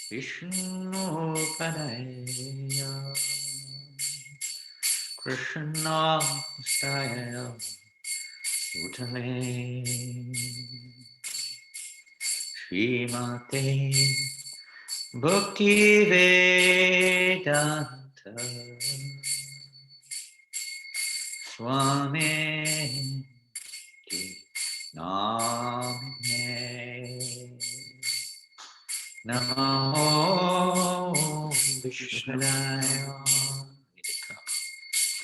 Vishnu Padaya Krishna Staya Utale Srimate Bhakti Vedanta Swami Namine Namo Vishnudaya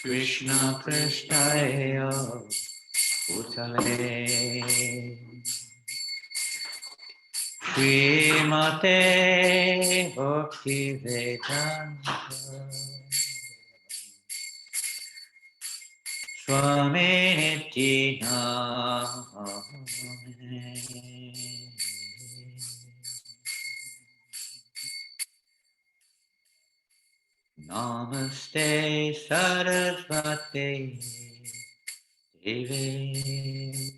Krishna Prasthaya Utale Srimate Bhakti Vedanta Swami Namine Namaste Saraswati Devi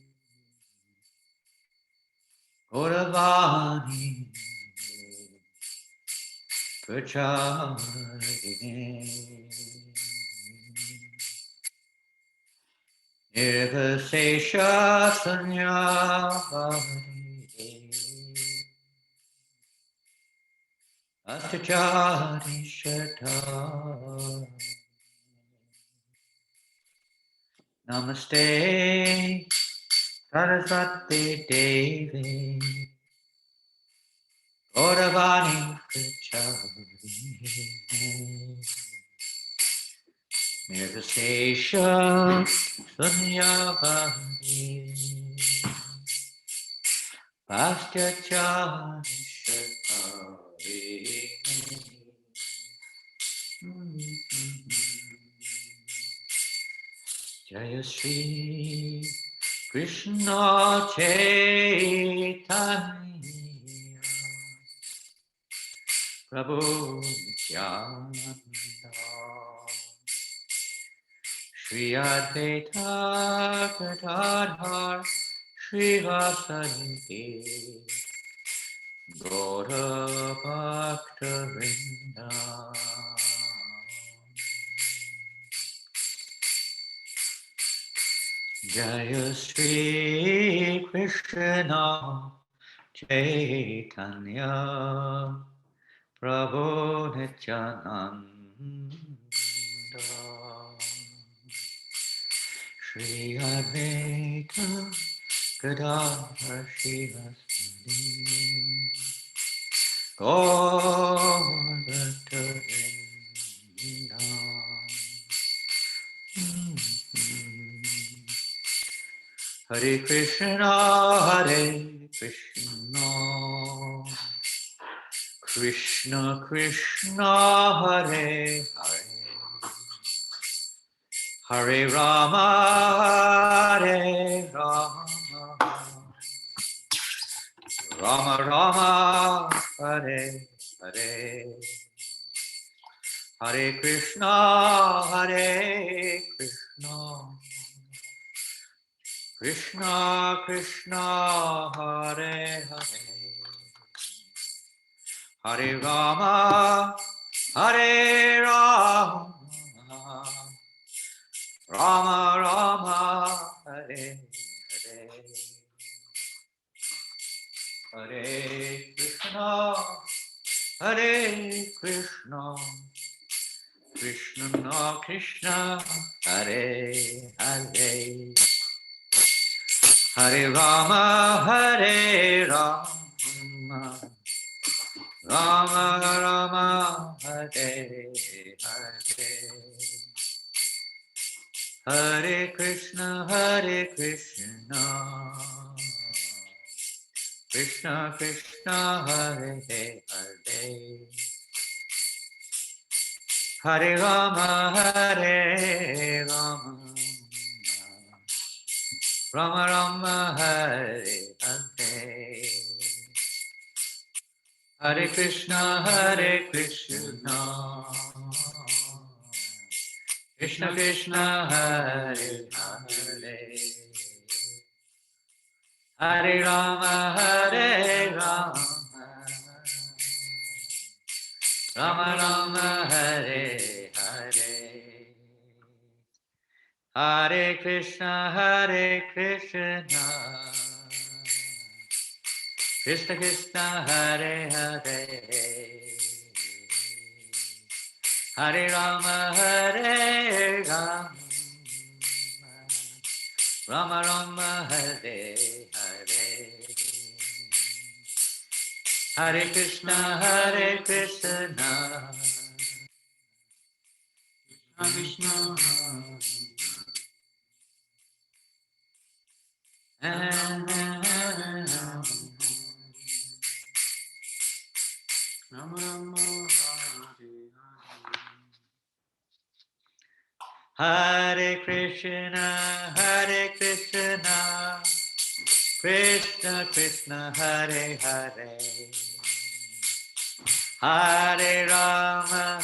Gauravani Prachardine Nirvasesha Sanyavadi Astachari Shata Namaste Saraswati Devi Gauravani Prachardine Nirvasesha Sunyavadi Paschachari Shatari Jaya Shri Krishna Chaitanya Prabhu Nityananda Shri Advaita Gadadhar Shri Vasadi Gaura Bhakta Vrinda Jaya Shri Krishna Chaitanya Prabhu Nityananda Shri Advaita Gadadhar Shri Vasadi Gaura Bhakta Hare Krishna, Krishna Krishna, Hare Hare, Hare Rama, Hare Rama, Rama Rama, Hare Hare, Hare Krishna, Krishna Krishna, Hare Hare, Hare Rama, Hare Rama, Rama Rama, Hare Hare, Hare Krishna, Krishna Krishna, Hare Hare, Hare Rama, Hare Rama, Rama Rama, Hare Hare, Hare Krishna, Krishna Krishna, Hare Hare, Hare Rama, Hare Rama, Rama Rama, Hare Hare, Hare Krishna, Krishna Krishna, Hare Hare, Hare Rama, Hare Rama, Rama Rama, Hare Hare, Hare Krishna, Krishna Krishna, Hare Hare, Hare Rama, Hare Rama, Rama Rama, Hare Hare, Hare Krishna, Krishna Hare Krishna, Krishna Krishna, Hare Hare, Hare Rama,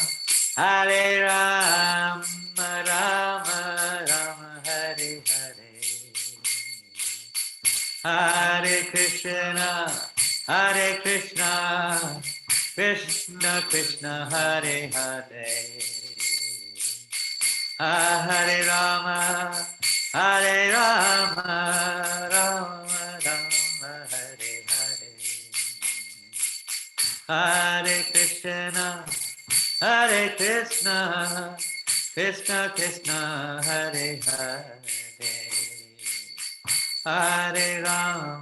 Rama Rama, Hare Hare, Hare Krishna, Krishna Krishna, Hare Hare, Hare Rama, Rama Rama, Hare Hare, Hare Krishna, Krishna Krishna, Hare Hare, Hare Rama,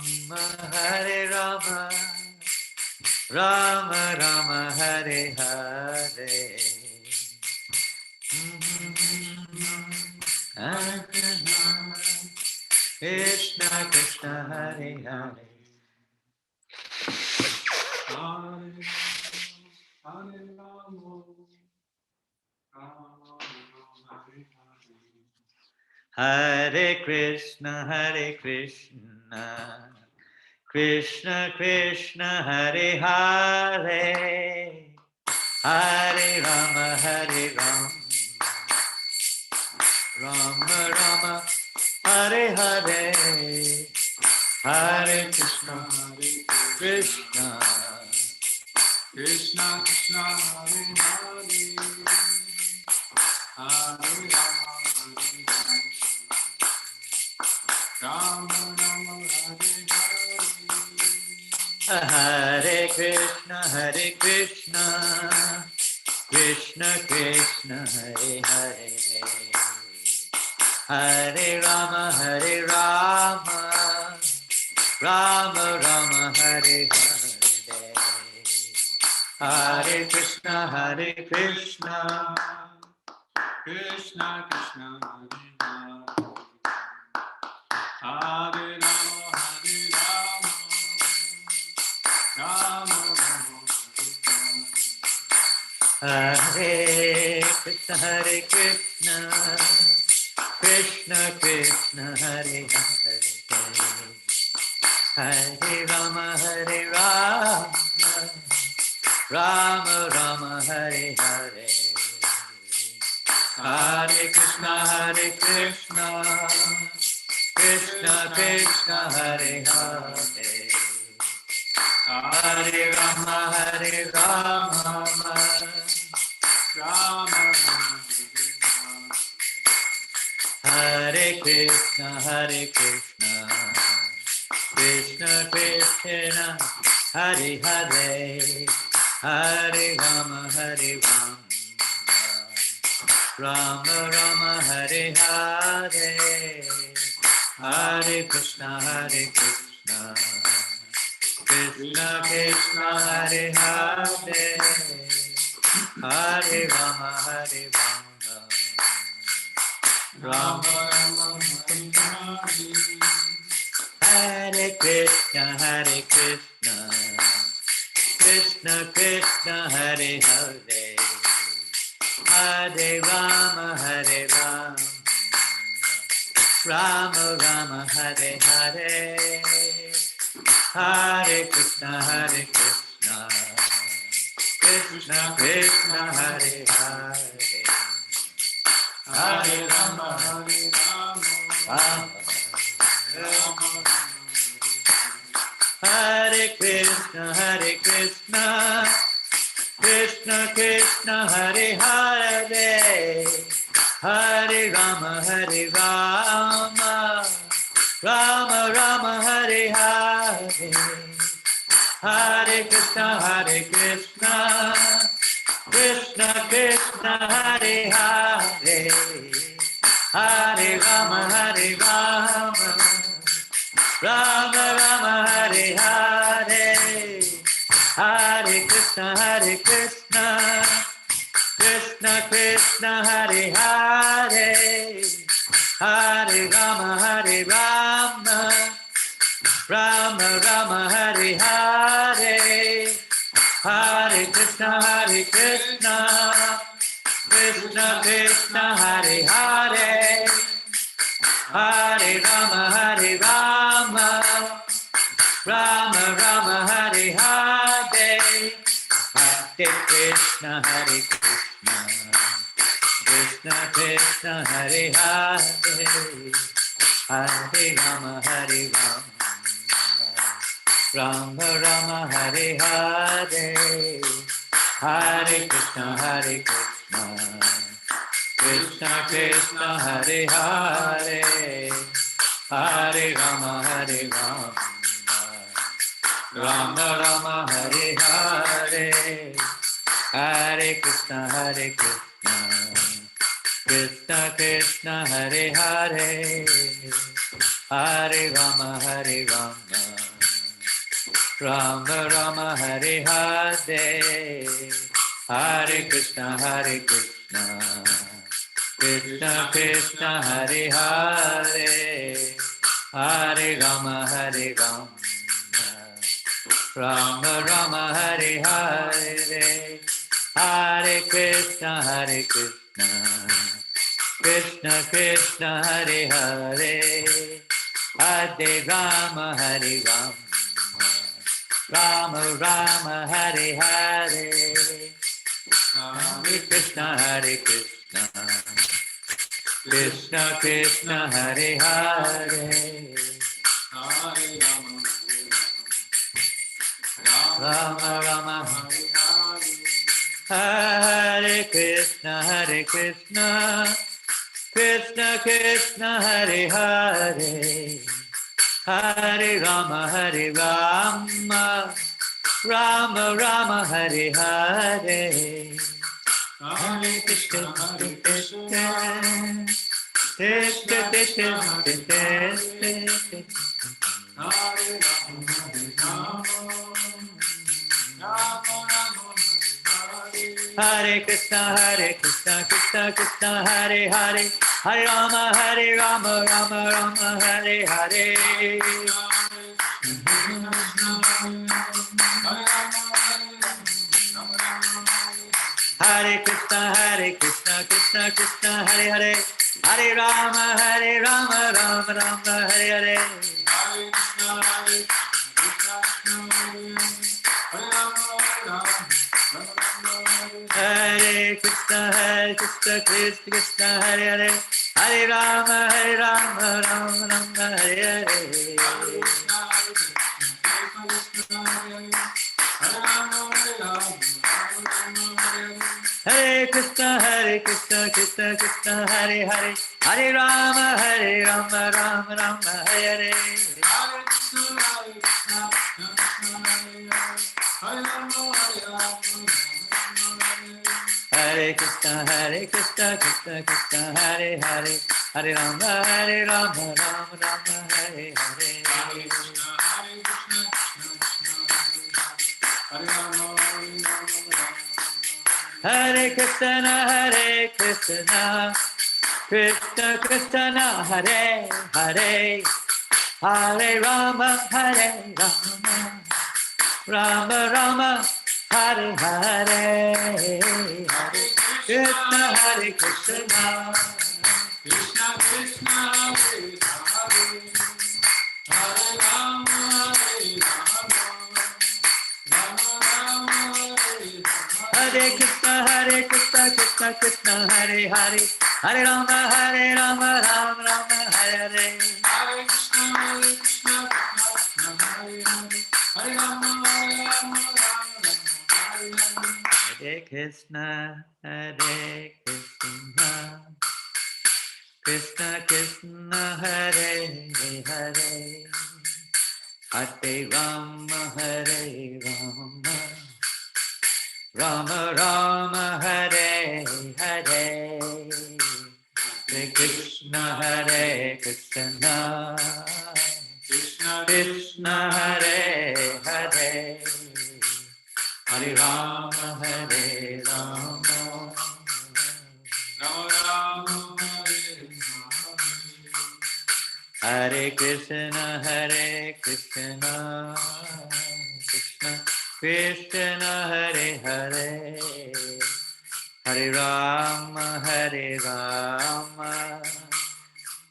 Rama Rama, Hare Hare, Hare Krishna, Krishna Krishna, Hare Hare, Hare Krishna, Krishna Krishna, Hare Hare, Hare Rama, Rama Rama, Hare Hare, Hare Krishna, Krishna Krishna, Hare Hare, Hare Rama, Rama Rama, Hare Hare, Hare Krishna, Krishna Krishna, Hare Hare, Hare Rama, Rama Rama, Hare Hare, Hare Krishna, Krishna Krishna, Hare Hare, Hare Rama, Rama Rama, Hare Krishna, Krishna Krishna, Hare Hare, Hare Rama, Rama Rama, Hare Hare, Hare Krishna, Krishna Krishna, Hare Hare, Hare Rama, Rama Rama, Hare Krishna, Krishna Krishna, Hare Hare, Hare Rama, Rama Rama, Hare Hare, Hare Krishna, Krishna Krishna, Hare Hare, Hare Rama, Rama Rama, Hare Krishna, Krishna Krishna, Hare Hare, Hare Rama, Rama Rama, Hare Hare, Hare Krishna, Krishna Krishna, Hare Hare, Hare Rama, Rama Rama, Hare Krishna, Krishna Krishna Hare Hare, Hare Rama Hare Rama, Rama Rama Hare Hare, Hare Krishna Krishna Krishna Hare Hare, Hare Rama Hare Rama, Rama Rama Hare Hare, Hare Krishna Krishna Krishna Hare Hare, Hare Rama Hare Rama, Rama Rama Hare Hare, Hare Krishna Krishna Krishna Hare Hare, Hare Rama Hare Rama, Rama Rama Hare Hare, Hare Krishna Krishna Krishna Hare Hare, Hare Rama Hare Rama, Rama Rama Hare Hare, Hare Krishna Krishna Krishna Hare Hare, Hare Rama Hare Rama, Rama Rama Hare Hare, Hare Krishna Krishna Krishna Hare Hare, Hare Rama Hare Rama, Rama Rama Hare Hare, Hare Krishna Krishna Krishna Hare Hare, Hare Rama Hare Rama, Rama Rama Hare Hare, Hare Krishna Krishna Krishna Hare Hare, Hare Rama Hare Rama, Rama Rama Hare Hare, Hare Krishna Krishna Krishna Hare Hare, Rama Rama Hare Krishna Krishna Krishna Hare Hare, Hare Rama Hare Rama, Rama Rama Hare Hare, Hare Krishna Krishna Krishna Hare Krishna Krishna Hare Hare, Hare Rama Rama Rama Hare Hare, Hare Krishna Krishna Krishna Hare Hare, Hare Rama Rama Rama Hare Hare, Hare Krishna Krishna Hare Hare, Hare Rama Rama Rama Hare Hare, Hare Krishna Krishna Hare Hare, Hare Rama Rama Rama Hare Hare, Hare Krishna Krishna Hare Hare, Hare Rama Rama Rama Hare Hare, Hare Krishna Krishna Krishna Hare Hare, Hare Rama Rama Rama Hare Hare, Hare Krishna Krishna Krishna Hare Hare, Hare Rama Rama Rama Hare Krishna Krishna Hare Hare, Hare Rama Rama Rama Hare Hare, Hare Krishna Krishna Hare Hare, Hare Rama Rama Krishna, Hare Krishna, Krishna Krishna, Hare Hare, Hare Rama, Hare Rama, Rama Rama, Hare Hare, Hare Krishna, Hare Krishna, Krishna Krishna, Hare Hare, Hare Rama, Hare Rama, Rama Rama, Hare Krishna, Hare Krishna, Krishna Krishna, Hare Hare, Hare Rama, Hare Rama,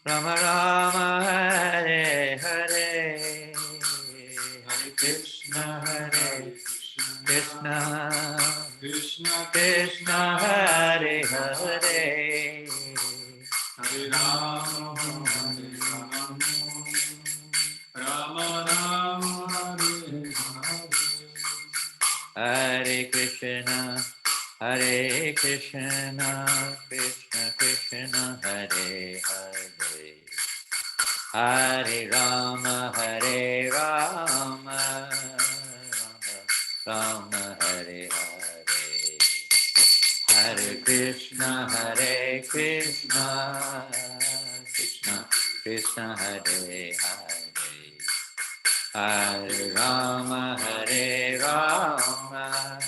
Rama Rama, Hare Hare, Hare Krishna, Hare Krishna, Krishna Krishna, Hare Hare, Hare Rama, Hare Rama, Rama Rama, Hare Hare, Hare Krishna, Hare Krishna, Krishna Krishna, Hare Hare, Hare Rama, Hare Rama, Rama Hare Hare, Hare Krishna, Hare Krishna, Krishna Krishna, Hare Hare, Hare Rama, Hare Rama, Rama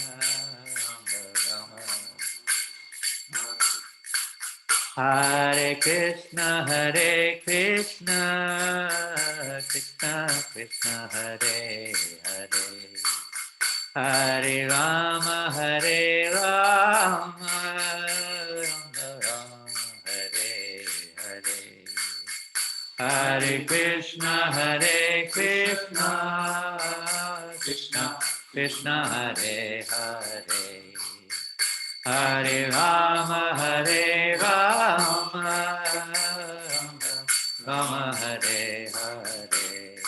Hare Krishna, Hare Krishna, Krishna Krishna, Hare Hare, Hare Rama, Hare Rama, Rama Rama, Hare Hare, Hare Krishna, Hare Krishna, Krishna Krishna, Hare Hare, Hare Rama, Hare Rama, Rama Hare Hare,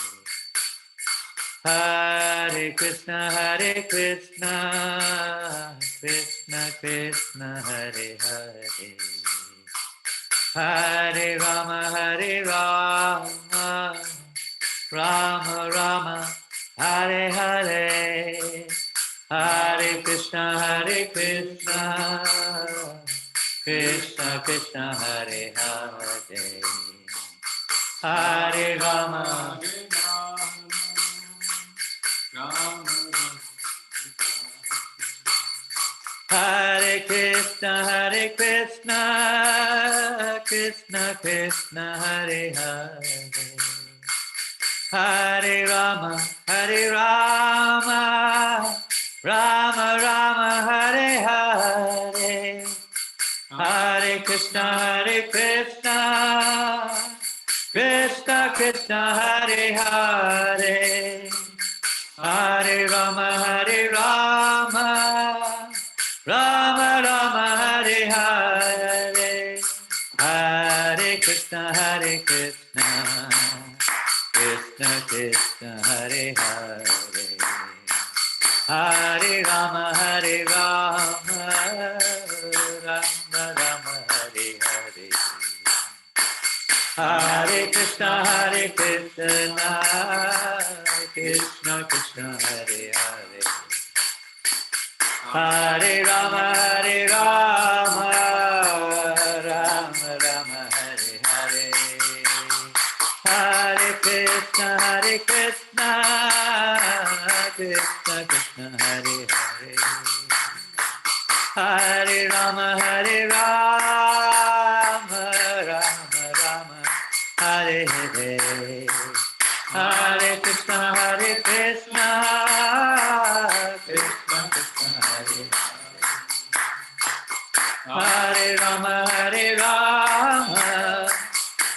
Hare Krishna, Hare Krishna, Krishna Krishna, Hare Hare, Hare Rama, Hare Rama, Rama Rama, Hare Hare, Hare Krishna, Hare Krishna, Krishna Krishna, Hare Hare, Hare Rama, Hare Krishna, Hare Krishna, Krishna Krishna, Hare Hare, Hare Rama, Hare Rama, Rama Rama, Hare Hare, Hare Krishna, Hare Krishna, Krishna Krishna, Hare Hare, Hare Rama, Hare Rama, Rama Rama, Hare Hare, Hare Krishna, Hare Krishna, Krishna Krishna, Hare Hare, Hare Rama, Hare Rama, Rama Rama, Hare Hare, Hare Krishna, Hare Krishna, Krishna Krishna, Hare Hare, Hare Rama, Hare Rama, Rama Rama, Hare Hare, Hare Krishna, Hare Krishna, Krishna Krishna, Hare Hare, Hare Rama, Hare Rama, Rama Rama, Hare Hare, Hare Krishna, Hare Krishna, Krishna Krishna, Hare Hare, Hare Rama, Hare Rama,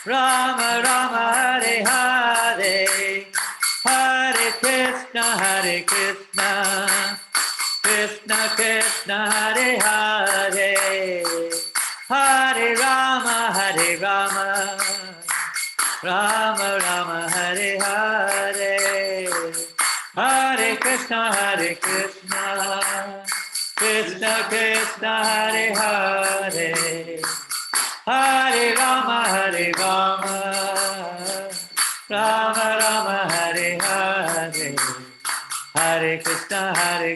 Rama Rama, Hare Hare, Hare Krishna, Hare Krishna, Krishna Krishna, Hare Hare, Hare Rama, Hare Rama, Rama Rama, Hare Hare, Hare Krishna, Krishna Krishna Krishna Hare Hare, Hare Rama Hare Rama, Rama Rama Hare Hare, Hare Krishna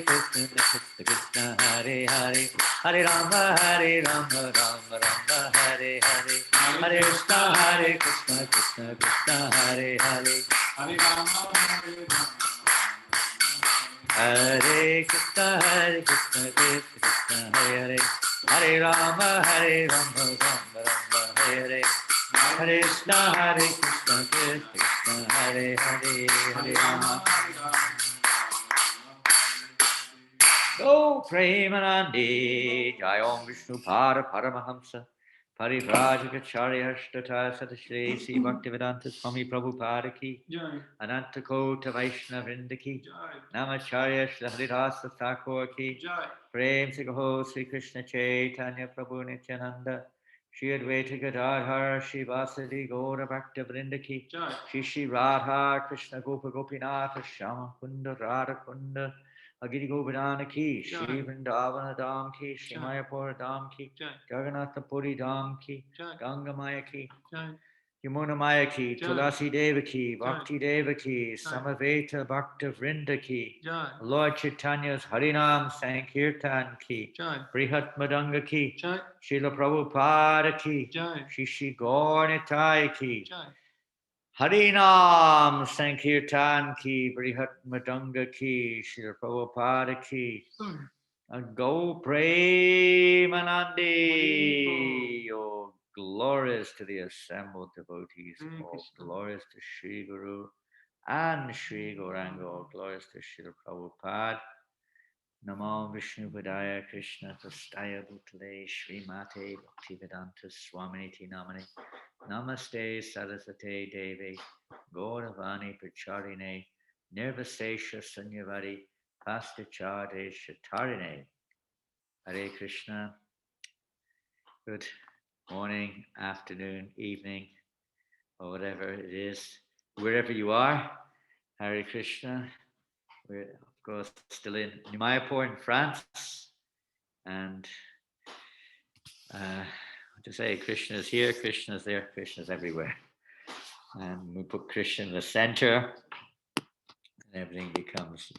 Krishna Krishna Hare Hare, Hare Rama Rama Rama Hare Hare, Hare Krishna Krishna Krishna Hare Hare, Hare Rama Hare Krishna Krishna Krishna Hare Hare, Hare Rama Rama Rama Hare Hare, Hare Krishna Krishna Krishna Hare Hare, Hare Rama. Go Premanandi, Jai Om Vishnu Pada Paramahamsa, Parivrajacharya Ashtata Sadashri Sri Bhaktivedanta Swami Prabhupada ki, Ananta Kota Vaishnavrinda ki, Namacharya Shri Haridasa Thakur ki, Prem Sigaho Sri Krishna Chaitanya Prabhu Nityananda, Shri Advaita Gadadhar Shri Vasadi Gaura Bhakta Vrinda ki, Shri Radha Krishna Gopa Gopinath Shama Kunda Radha Kunda, Agiri Govardhana ki, Shri Vrindavana Dham ki, Shri Mayapur Dham ki, Jagannath Puri Dham ki, Ganga Maya ki, Yamuna Maya ki, Tulasi Deva ki, Bhakti Deva ki, Samaveta Bhakta Vrinda ki, Lord Chaitanya's Harinam Sankirtan ki, Brihat Madanga ki, Srila Prabhupada ki, Shri Gaur Nitai ki, Harinam Sankirtan ki, Brihat Madanga ki, Srila Prabhupada ki, Go Premanandi. Oh, glories to the assembled devotees. Oh, glories to Sri Guru and Sri Gauranga. Oh, glories to Srila Prabhupada. Namo Vishnu Padaya Krishna Tastaya Bhutale Shri Mate Bhaktivedanta Swaminiti Namane. Namaste Sarasate Devi Gauravani Pracharine Nirvasesha Sunyavadi Pastachade Shatarine. Hare Krishna. Good morning, afternoon, evening, or whatever it is, wherever you are. Hare Krishna. We're, of course, still in Mayapur in France. And to say Krishna is here, Krishna is there, Krishna is everywhere. And we put Krishna in the center, and everything becomes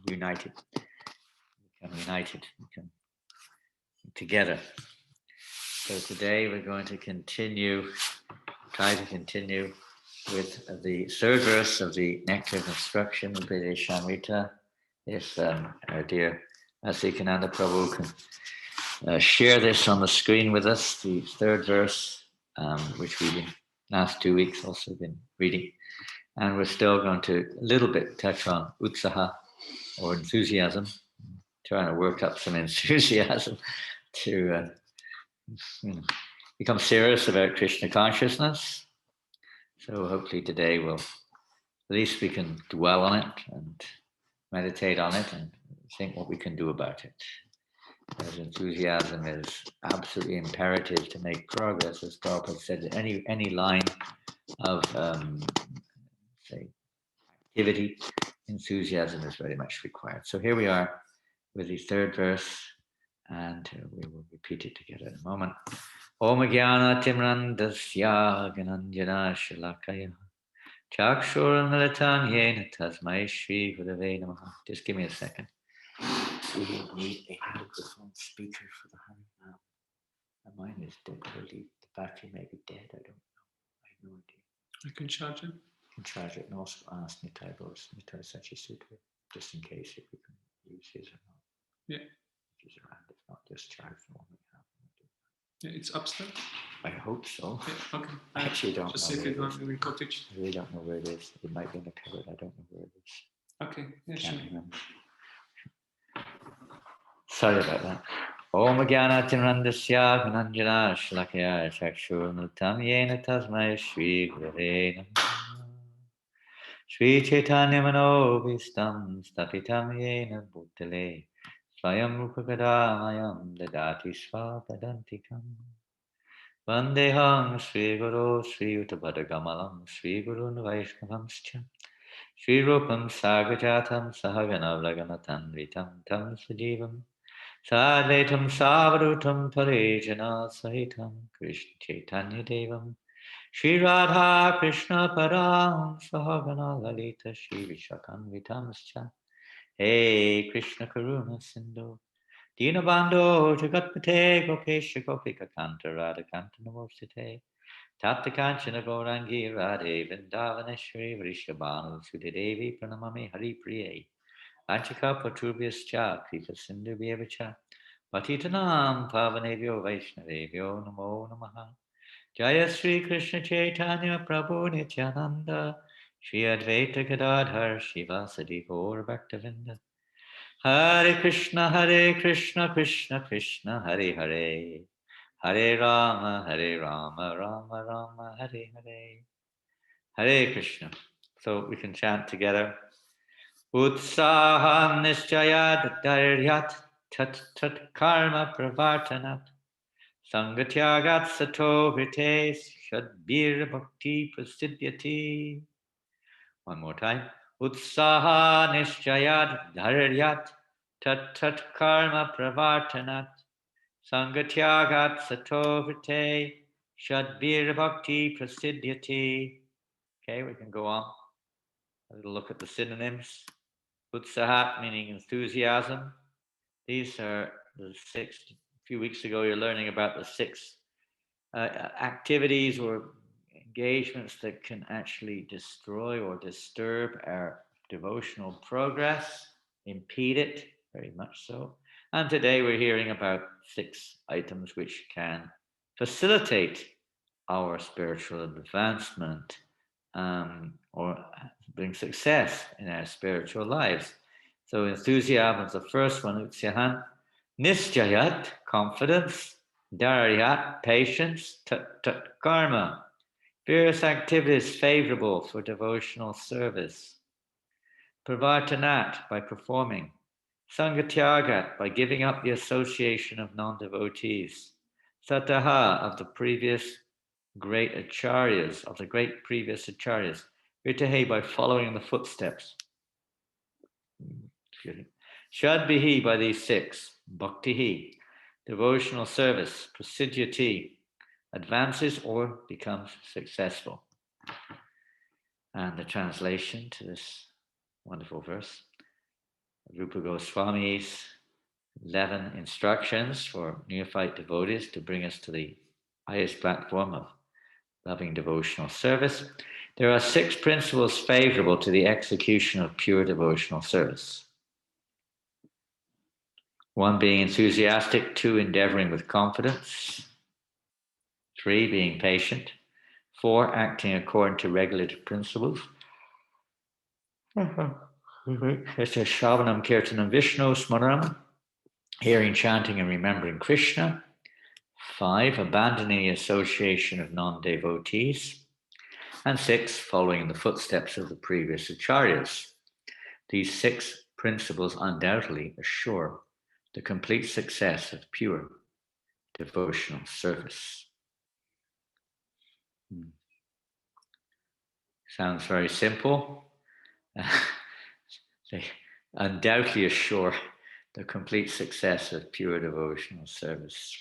united. Become united, become together. So today we're going to try to continue with the third verse of the Nectar of Instruction of Shamrita. If our dear Asikananda Prabhu can share this on the screen with us, the third verse, which we've been last 2 weeks also been reading. And we're still going to a little bit touch on utsaha or enthusiasm, trying to work up some enthusiasm to become serious about Krishna consciousness. So hopefully today at least we can dwell on it and meditate on it and think what we can do about it. As enthusiasm is absolutely imperative to make progress, as Prabhupada said, any line of say activity, enthusiasm is very much required. So here we are with the third verse, and we will repeat it together in a moment. Om Jnana Timrandasya Gananjana Shalakaya Chakshur Militam Yena Tasmai Shri Gurave Namaha. Just give me a second. We need a microphone speaker for the Harinam. Mine is dead. I believe the battery may be dead. I don't know. I have no idea. I can charge it. You can charge it and also ask Nitai Sachi Sutra, just in case if we can use his or not. Yeah. If he's around, if not, just charge the one we have. Yeah, it's upstairs. I hope so. Yeah, okay. I actually don't just know. Just if it's in the cottage. I really don't know where it is. It might be in the cupboard. I don't know where it is. Okay. Yeah, Can't sure. remember. Sorry about that. Om Jnana Timrandasya Gunanjana Shlakaya Chakshur Militam Yena Tasmai Shri Gurave Namaha. Shri Chaitanya Manobhistam Stapitam Yena Bhutale Swayam Rupagadayam Dadati Svapadantikam Vandeham Sri Guru Sri Utabadagamalam Sri Guru Vaishnavamscha Sri Rupam Sagajatam Sahagana Vlaganatam Vitam Tam Sajivam Sadvaitam Savadutam Parejana Sahitam Krishna Chaitanya Devam Shri Radha Krishna Param Sahagana Lalita Shri Vishakanvitamscha Hey Krishna Karuna Sindhu Dinabando Jagatpate Gopesha Gopika Kanta Radha Kanta Namostate Tapta Kanchana Gaurangi Radhe Vrindavaneshwari Vrishabhanu Sudedevi Pranamami Hari Priye Anchaka Patrubhyascha Kripa Sindhu Bhavacha Patitanam Pavanebhyo Vaishnavebhyo Namo Namaha Jaya Sri Krishna Chaitanya Prabhu Nityananda Shri Advaita Gadadhar Shivasadi Gaur Bhaktavinda Hare Krishna Krishna Krishna Hare Hare Hare Rama Rama Rama Hare Hare Hare Krishna. So we can chant together. Utsaham nischayat dhairyat tat tat karma pravartanat sangatyagat sato hrite shadbir bhakti prasiddhyati. One more time. Utsaha nischayat dhairyat tat tat karma pravartanat sangatyagat sato hrite shadbir bhakti prasiddhyati. Okay, we can go on. A little look at the synonyms. Utsahat meaning enthusiasm. These are the 6. A few weeks ago, you're learning about the 6 activities or engagements that can actually destroy or disturb our devotional progress, impede it, very much so. And today we're hearing about 6 items which can facilitate our spiritual advancement or bring success in our spiritual lives. So enthusiasm is the first one, Utsahan. Nischayat, confidence. Dharyat, patience. Tat karma, various activities favorable for devotional service. Pravartanat, by performing. Sangatyagat, by giving up the association of non-devotees. Sataha, of the previous great acharyas, of the great previous acharyas. Ritahe, by following in the footsteps. Shadbihi, by these 6. Bhaktihi, devotional service. Prasiddhyati, advances or becomes successful. And the translation to this wonderful verse, Rupa Goswami's 11 instructions for neophyte devotees to bring us to the highest platform of loving devotional service. There are 6 principles favorable to the execution of pure devotional service. 1, being enthusiastic. 2, endeavoring with confidence. 3, being patient. 4, acting according to regulative principles. It's a Shravanam Kirtanam Vishnu Smaranam, hearing, chanting, and remembering Krishna. 5, abandoning the association of non-devotees. And 6, following in the footsteps of the previous acharyas. These 6 principles undoubtedly assure the complete success of pure devotional service. Sounds very simple. They undoubtedly assure the complete success of pure devotional service.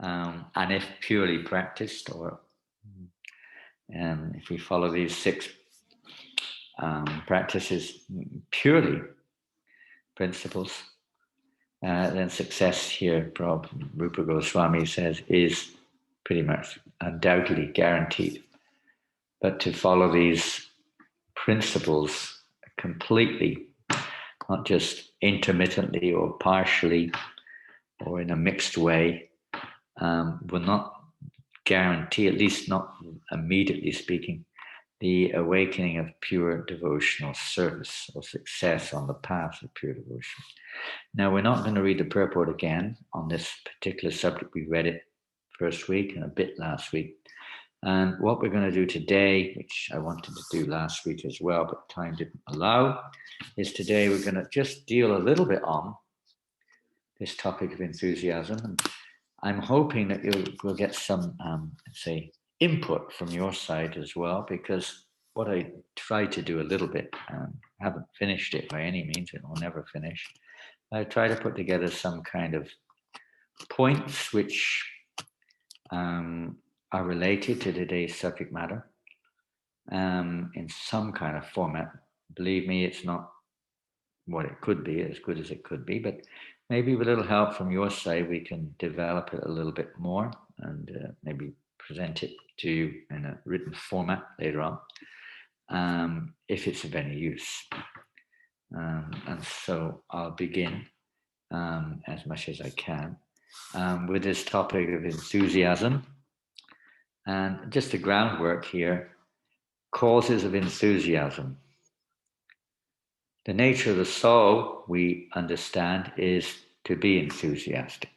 And if purely practiced, or if we follow these 6 practices purely, principles, then success here, Rupa Goswami says, is pretty much undoubtedly guaranteed. But to follow these principles completely, not just intermittently or partially or in a mixed way, will not guarantee, at least not immediately speaking, the awakening of pure devotional service or success on the path of pure devotion. Now, we're not going to read the purport again on this particular subject. We read it first week and a bit last week. And what we're going to do today, which I wanted to do last week as well, but time didn't allow, is today we're going to just deal a little bit on this topic of enthusiasm. And I'm hoping that we'll get some, input from your side as well, because what I try to do a little bit, haven't finished it by any means, it will never finish. I try to put together some kind of points which are related to today's subject matter in some kind of format. Believe me, it's not what it could be, as good as it could be, but maybe with a little help from your side, we can develop it a little bit more and maybe present it to you in a written format later on, if it's of any use. And so I'll begin as much as I can with this topic of enthusiasm. And just the groundwork here, causes of enthusiasm. The nature of the soul, we understand, is to be enthusiastic.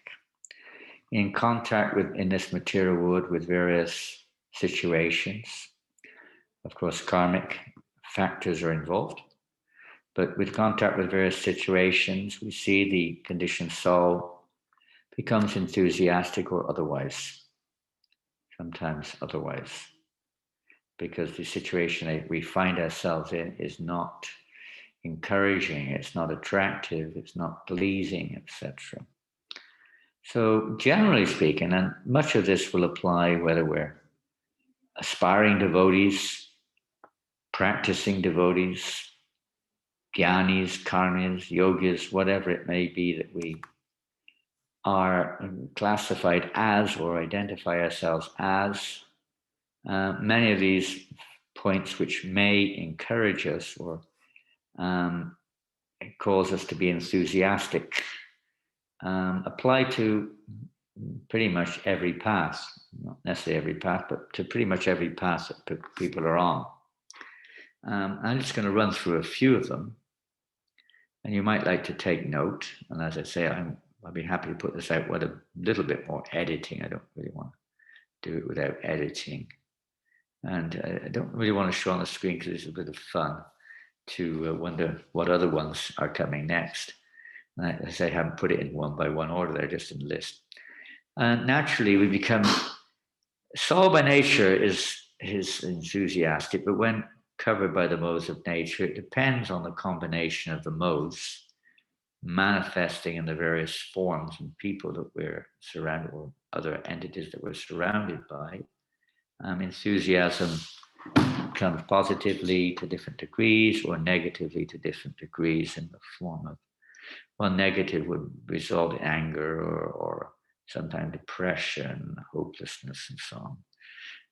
In contact with, in this material world, with various situations, of course, karmic factors are involved, but with contact with various situations, we see the conditioned soul becomes enthusiastic or otherwise, sometimes otherwise, because the situation that we find ourselves in is not encouraging, it's not attractive, it's not pleasing, etc. So generally speaking, and much of this will apply whether we're aspiring devotees, practicing devotees, jnanis, karmis, yogis, whatever it may be that we are classified as or identify ourselves as, many of these points which may encourage us or cause us to be enthusiastic apply to pretty much every path, not necessarily every path, but to pretty much every path that people are on. I'm just going to run through a few of them, and you might like to take note. And as I say, I'll be happy to put this out with a little bit more editing. I don't really want to do it without editing. And I don't really want to show on the screen because it's a bit of fun to wonder what other ones are coming next. And as I say, I haven't put it in one by one order, they're just in the list. And naturally, we become, soul by nature is enthusiastic, but when covered by the modes of nature, it depends on the combination of the modes manifesting in the various forms and people that we're surrounded, or other entities that we're surrounded by. Enthusiasm comes positively to different degrees or negatively to different degrees in the form of, well, negative would result in anger or sometimes depression, hopelessness, and so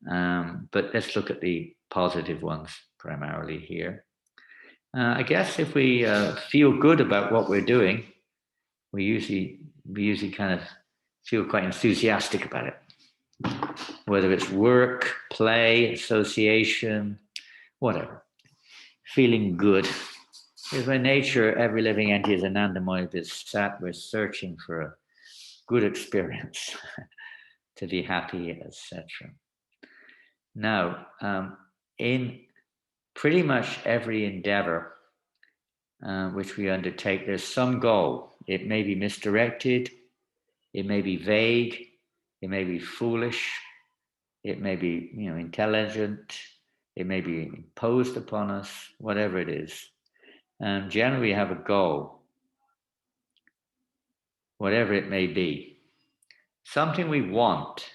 on. But let's look at the positive ones primarily here. I guess if we feel good about what we're doing, we usually kind of feel quite enthusiastic about it. Whether it's work, play, association, whatever. Feeling good. Because by nature, every living entity is an Andamoy is sat, we're searching for a good experience to be happy, etc. Now, in pretty much every endeavor which we undertake, there's some goal. It may be misdirected, it may be vague, it may be foolish, it may be, intelligent, it may be imposed upon us, whatever it is. Generally, we have a goal, whatever it may be. Something we want.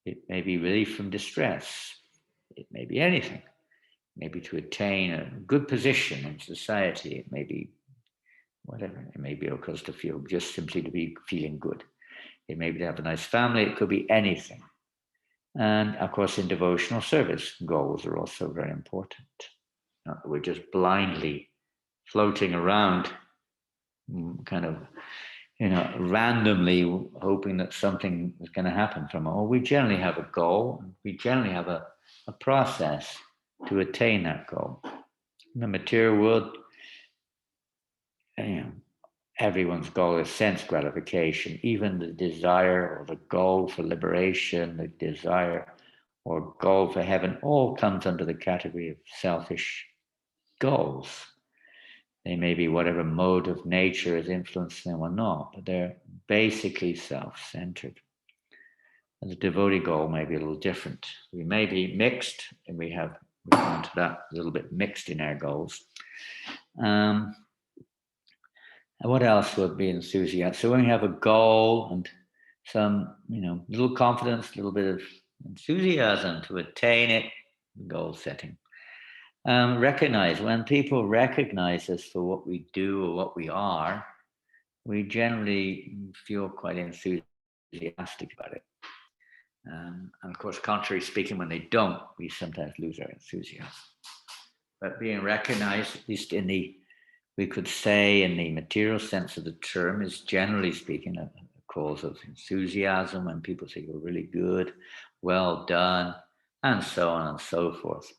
It may be relief from distress. It may be anything. Maybe to attain a good position in society. It may be whatever. It may be, of course, to feel just simply to be feeling good. It may be to have a nice family. It could be anything. And of course, in devotional service, goals are also very important. We're just blindly floating around, kind of, randomly hoping that something is going to happen from it. Well, we generally have a goal. We generally have a process to attain that goal. In the material world, everyone's goal is sense gratification. Even the desire or the goal for liberation, the desire or goal for heaven, all comes under the category of selfish goals. They may be whatever mode of nature is influencing them or not, but they're basically self-centered. And the devotee goal may be a little different. We may be mixed, and we have we'll come to that, a little bit mixed in our goals. And what else would be enthusiastic? So when we have a goal and some, little confidence, a little bit of enthusiasm to attain it, goal setting. Recognize, when people recognize us for what we do or what we are, we generally feel quite enthusiastic about it. And of course, contrary speaking, when they don't, we sometimes lose our enthusiasm. But being recognized, at least we could say in the material sense of the term, is generally speaking a cause of enthusiasm when people say you're really good, well done, and so on and so forth.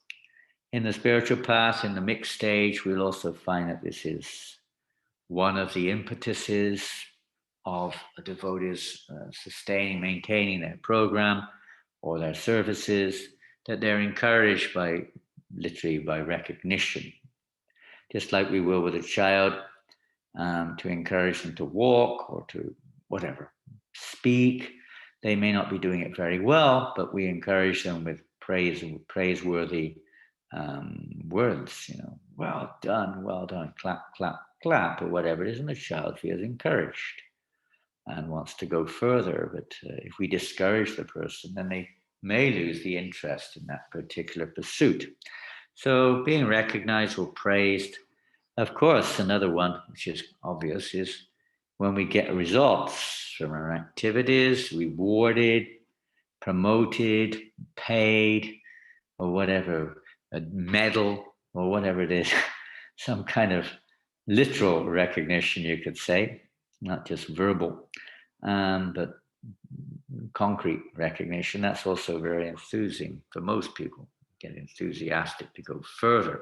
In the spiritual path, in the mixed stage, we'll also find that this is one of the impetuses of a devotee's maintaining their program or their services, that they're encouraged literally by recognition. Just like we will with a child, to encourage them to walk or to whatever, speak. They may not be doing it very well, but we encourage them with praiseworthy words, well done, clap, clap, clap, or whatever it is, and the child feels encouraged and wants to go further. But if we discourage the person, then they may lose the interest in that particular pursuit. So being recognized or praised. Of course, another one, which is obvious, is when we get results from our activities, rewarded, promoted, paid, or whatever, a medal, or whatever it is, some kind of literal recognition, you could say, not just verbal, but concrete recognition. That's also very enthusing for most people, get enthusiastic to go further.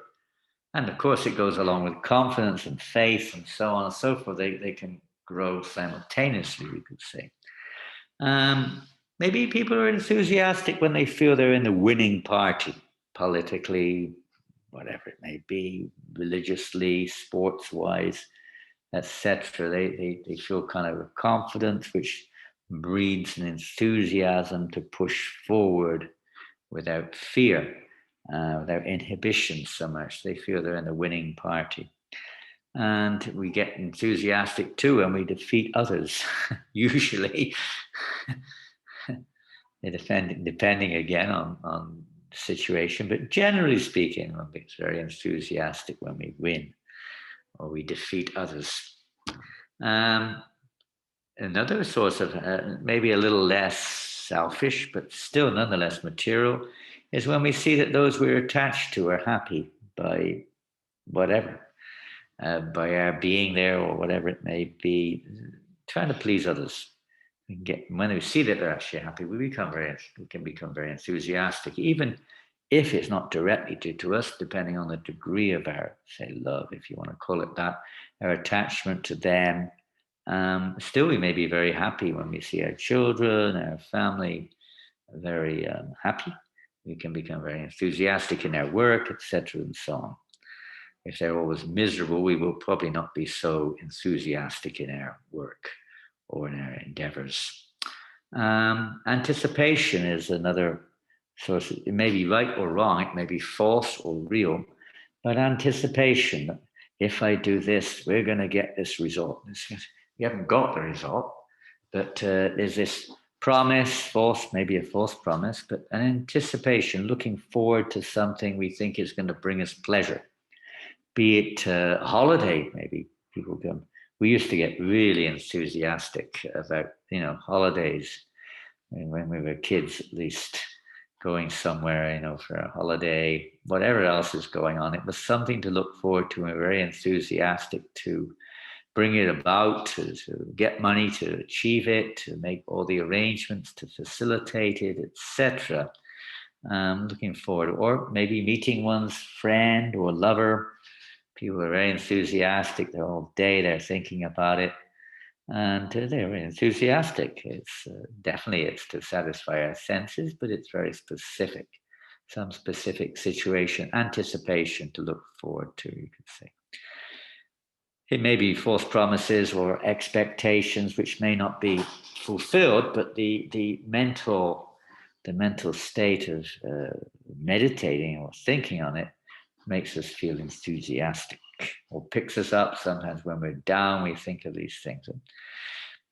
And of course, it goes along with confidence and faith and so on and so forth. They can grow simultaneously, we could say. Maybe people are enthusiastic when they feel they're in the winning party, politically, whatever it may be, religiously, sports-wise, etc. They feel kind of a confidence which breeds an enthusiasm to push forward without fear, without inhibition so much. They feel they're in the winning party. And we get enthusiastic too when we defeat others, usually. Depending again on the situation, but generally speaking, one gets very enthusiastic when we win or we defeat others. Another source of maybe a little less selfish, but still nonetheless material, is when we see that those we're attached to are happy by whatever, by our being there or whatever it may be, trying to please others. When we see that they're actually happy, we can become very enthusiastic, even if it's not directly due to us, depending on the degree of our, say, love, if you want to call it that, our attachment to them. Still, we may be very happy when we see our children, our family very happy. We can become very enthusiastic in our work, etc., and so on. If they're always miserable, we will probably not be so enthusiastic in our work or in our endeavors. Anticipation is another source. It may be right or wrong, it may be false or real, but anticipation, if I do this, we're going to get this result. We haven't got the result, but there's this promise, maybe a false promise, but an anticipation, looking forward to something we think is going to bring us pleasure. Be it a holiday, maybe people come. We used to get really enthusiastic about, holidays when we were kids, at least, going somewhere, for a holiday, whatever else is going on. It was something to look forward to, and we were very enthusiastic to bring it about, to get money to achieve it, to make all the arrangements to facilitate it, etc. Looking forward, or maybe meeting one's friend or lover. People are very enthusiastic. The whole day they're thinking about it, and they're very enthusiastic. It's to satisfy our senses, but it's very specific. Some specific situation, anticipation to look forward to, you could say. It may be false promises or expectations which may not be fulfilled, but the mental the mental state of meditating or thinking on it makes us feel enthusiastic, or picks us up. Sometimes when we're down, we think of these things. And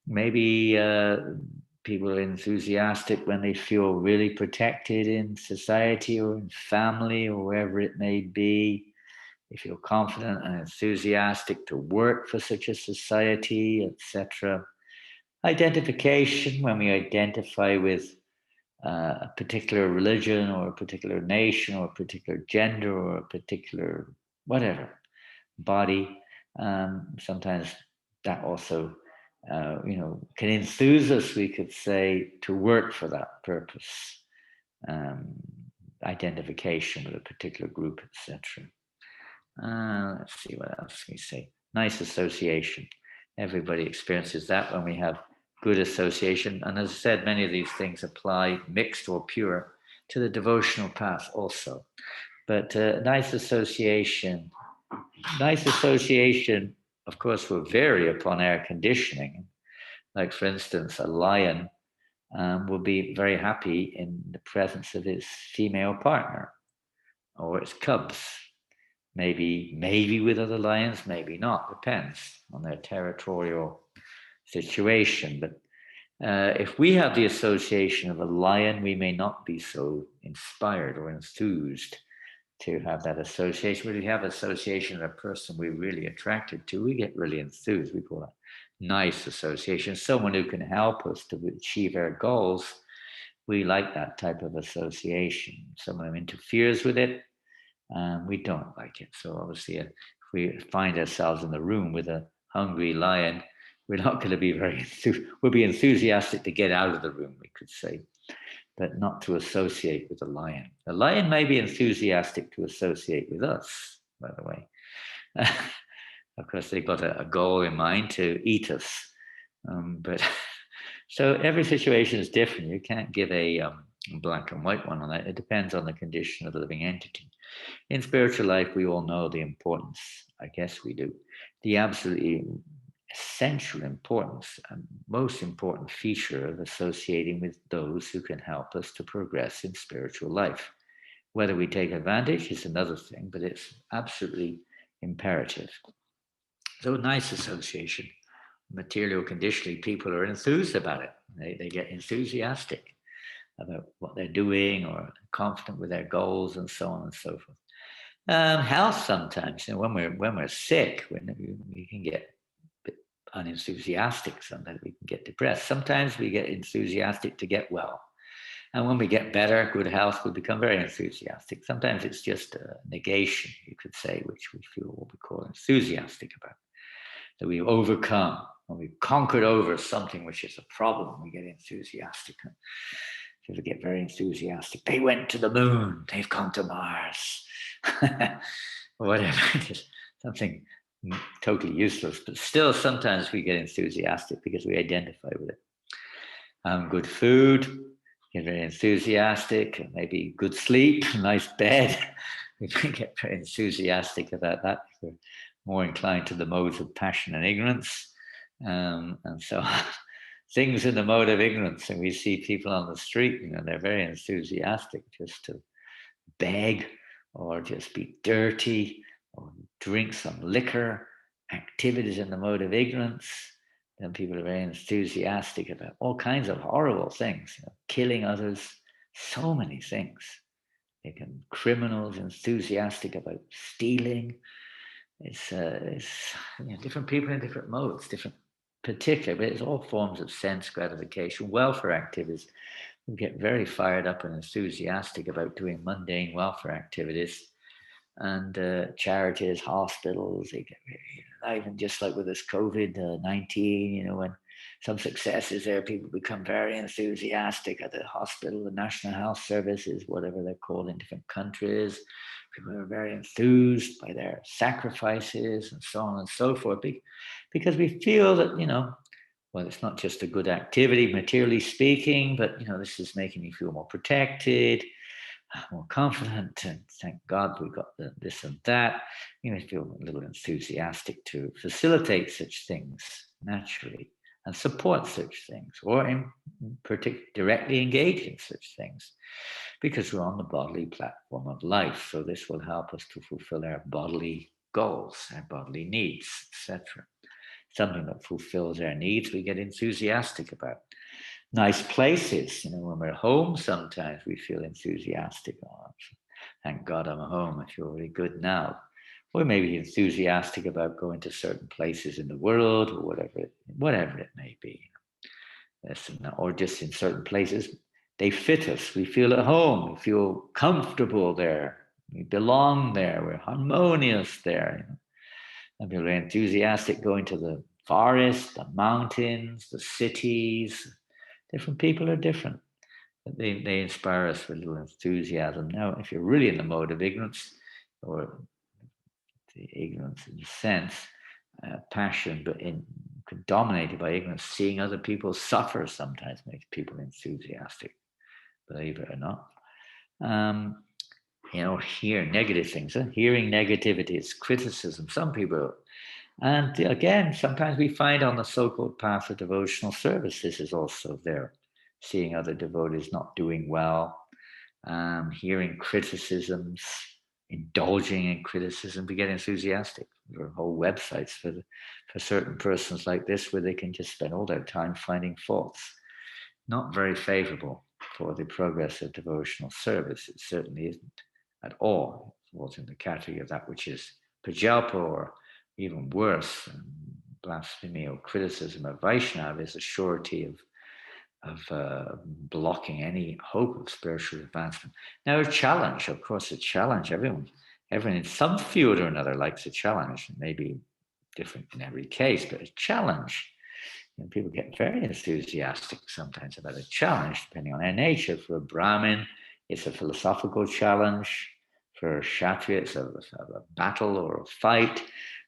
maybe people are enthusiastic when they feel really protected in society or in family or wherever it may be. They feel confident and enthusiastic to work for such a society, etc. Identification, when we identify with a particular religion or a particular nation or a particular gender or a particular whatever body. Sometimes that also, can enthuse us, we could say, to work for that purpose. Identification with a particular group, etc. Let's see what else we say. Nice association. Everybody experiences that when we have good association. And as I said, many of these things apply, mixed or pure, to the devotional path also. But nice association, of course, will vary upon our conditioning. Like, for instance, a lion will be very happy in the presence of his female partner or its cubs. Maybe with other lions, maybe not. Depends on their territorial situation. But if we have the association of a lion, we may not be so inspired or enthused to have that association. When we have association of a person we're really attracted to, we get really enthused. We call that nice association. Someone who can help us to achieve our goals, we like that type of association. Someone who interferes with it, we don't like it. So obviously, if we find ourselves in the room with a hungry lion, we're not going to be we'll be enthusiastic to get out of the room, we could say, but not to associate with the lion. The lion may be enthusiastic to associate with us, by the way. Of course, they've got a goal in mind to eat us. But so every situation is different. You can't give a black and white one on that. It depends on the condition of the living entity. In spiritual life, we all know the importance, I guess we do, the absolutely essential importance and most important feature of associating with those who can help us to progress in spiritual life. Whether we take advantage is another thing, but it's absolutely imperative. So nice association. Material conditionally, people are enthused about it. They get enthusiastic about what they're doing or confident with their goals and so on and so forth. Health sometimes, when we're sick, we can get a bit unenthusiastic. Sometimes we can get depressed. Sometimes we get enthusiastic to get well. And when we get better, good health, we become very enthusiastic. Sometimes it's just a negation, you could say, which we feel what we call enthusiastic about. That we've overcome, when we've conquered over something which is a problem, we get enthusiastic. People get very enthusiastic. They went to the moon. They've gone to Mars. Or whatever. Just something totally useless. But still, sometimes we get enthusiastic because we identify with it. Good food, get very enthusiastic. Maybe good sleep, nice bed. We get very enthusiastic about that. We're more inclined to the modes of passion and ignorance. And so things in the mode of ignorance, and we see people on the street, they're very enthusiastic just to beg or just be dirty or drink some liquor, activities in the mode of ignorance. Then people are very enthusiastic about all kinds of horrible things, killing others, so many things. Criminals enthusiastic about stealing. It's different people in different modes, different particular, but it's all forms of sense gratification. Welfare activities, we get very fired up and enthusiastic about doing mundane welfare activities, and charities, hospitals. They get very, even just like with this COVID-19, when some successes there, people become very enthusiastic at the hospital, the National Health Services, whatever they're called in different countries. People are very enthused by their sacrifices and so on and so forth, because we feel that, well, it's not just a good activity, materially speaking, but, this is making me feel more protected, more confident, and thank God we got this and that. You may feel a little enthusiastic to facilitate such things naturally. and support such things, or directly engage in such things, because we're on the bodily platform of life. So this will help us to fulfill our bodily goals, our bodily needs, etc. Something that fulfills our needs, we get enthusiastic about. Nice places, when we're home, sometimes we feel enthusiastic. Oh, thank God I'm home. I feel really good now. Or maybe enthusiastic about going to certain places in the world, or whatever it may be. Or just in certain places, they fit us. We feel at home. We feel comfortable there. We belong there. We're harmonious there. And we're enthusiastic going to the forest, the mountains, the cities. Different people are different. They inspire us with a little enthusiasm. Now, if you're really in the mode of ignorance, or the ignorance in a sense, passion, but dominated by ignorance, seeing other people suffer sometimes makes people enthusiastic, believe it or not. Hear negative things. Hearing negativity is criticism. Some people, and again, sometimes we find on the so-called path of devotional service, this is also there. Seeing other devotees not doing well, hearing criticisms, indulging in criticism, we get enthusiastic. There are whole websites for certain persons like this, where they can just spend all their time finding faults. Not very favorable for the progress of devotional service. It certainly isn't at all. It falls in the category of that which is pajalpa, or even worse, blasphemy or criticism of Vaishnava is a surety of blocking any hope of spiritual advancement. Now, a challenge, of course, a challenge. Everyone in some field or another likes a challenge. It may be different in every case, but a challenge. People get very enthusiastic sometimes about a challenge, depending on their nature. For a Brahmin, it's a philosophical challenge. For a Kshatriya, it's a battle or a fight.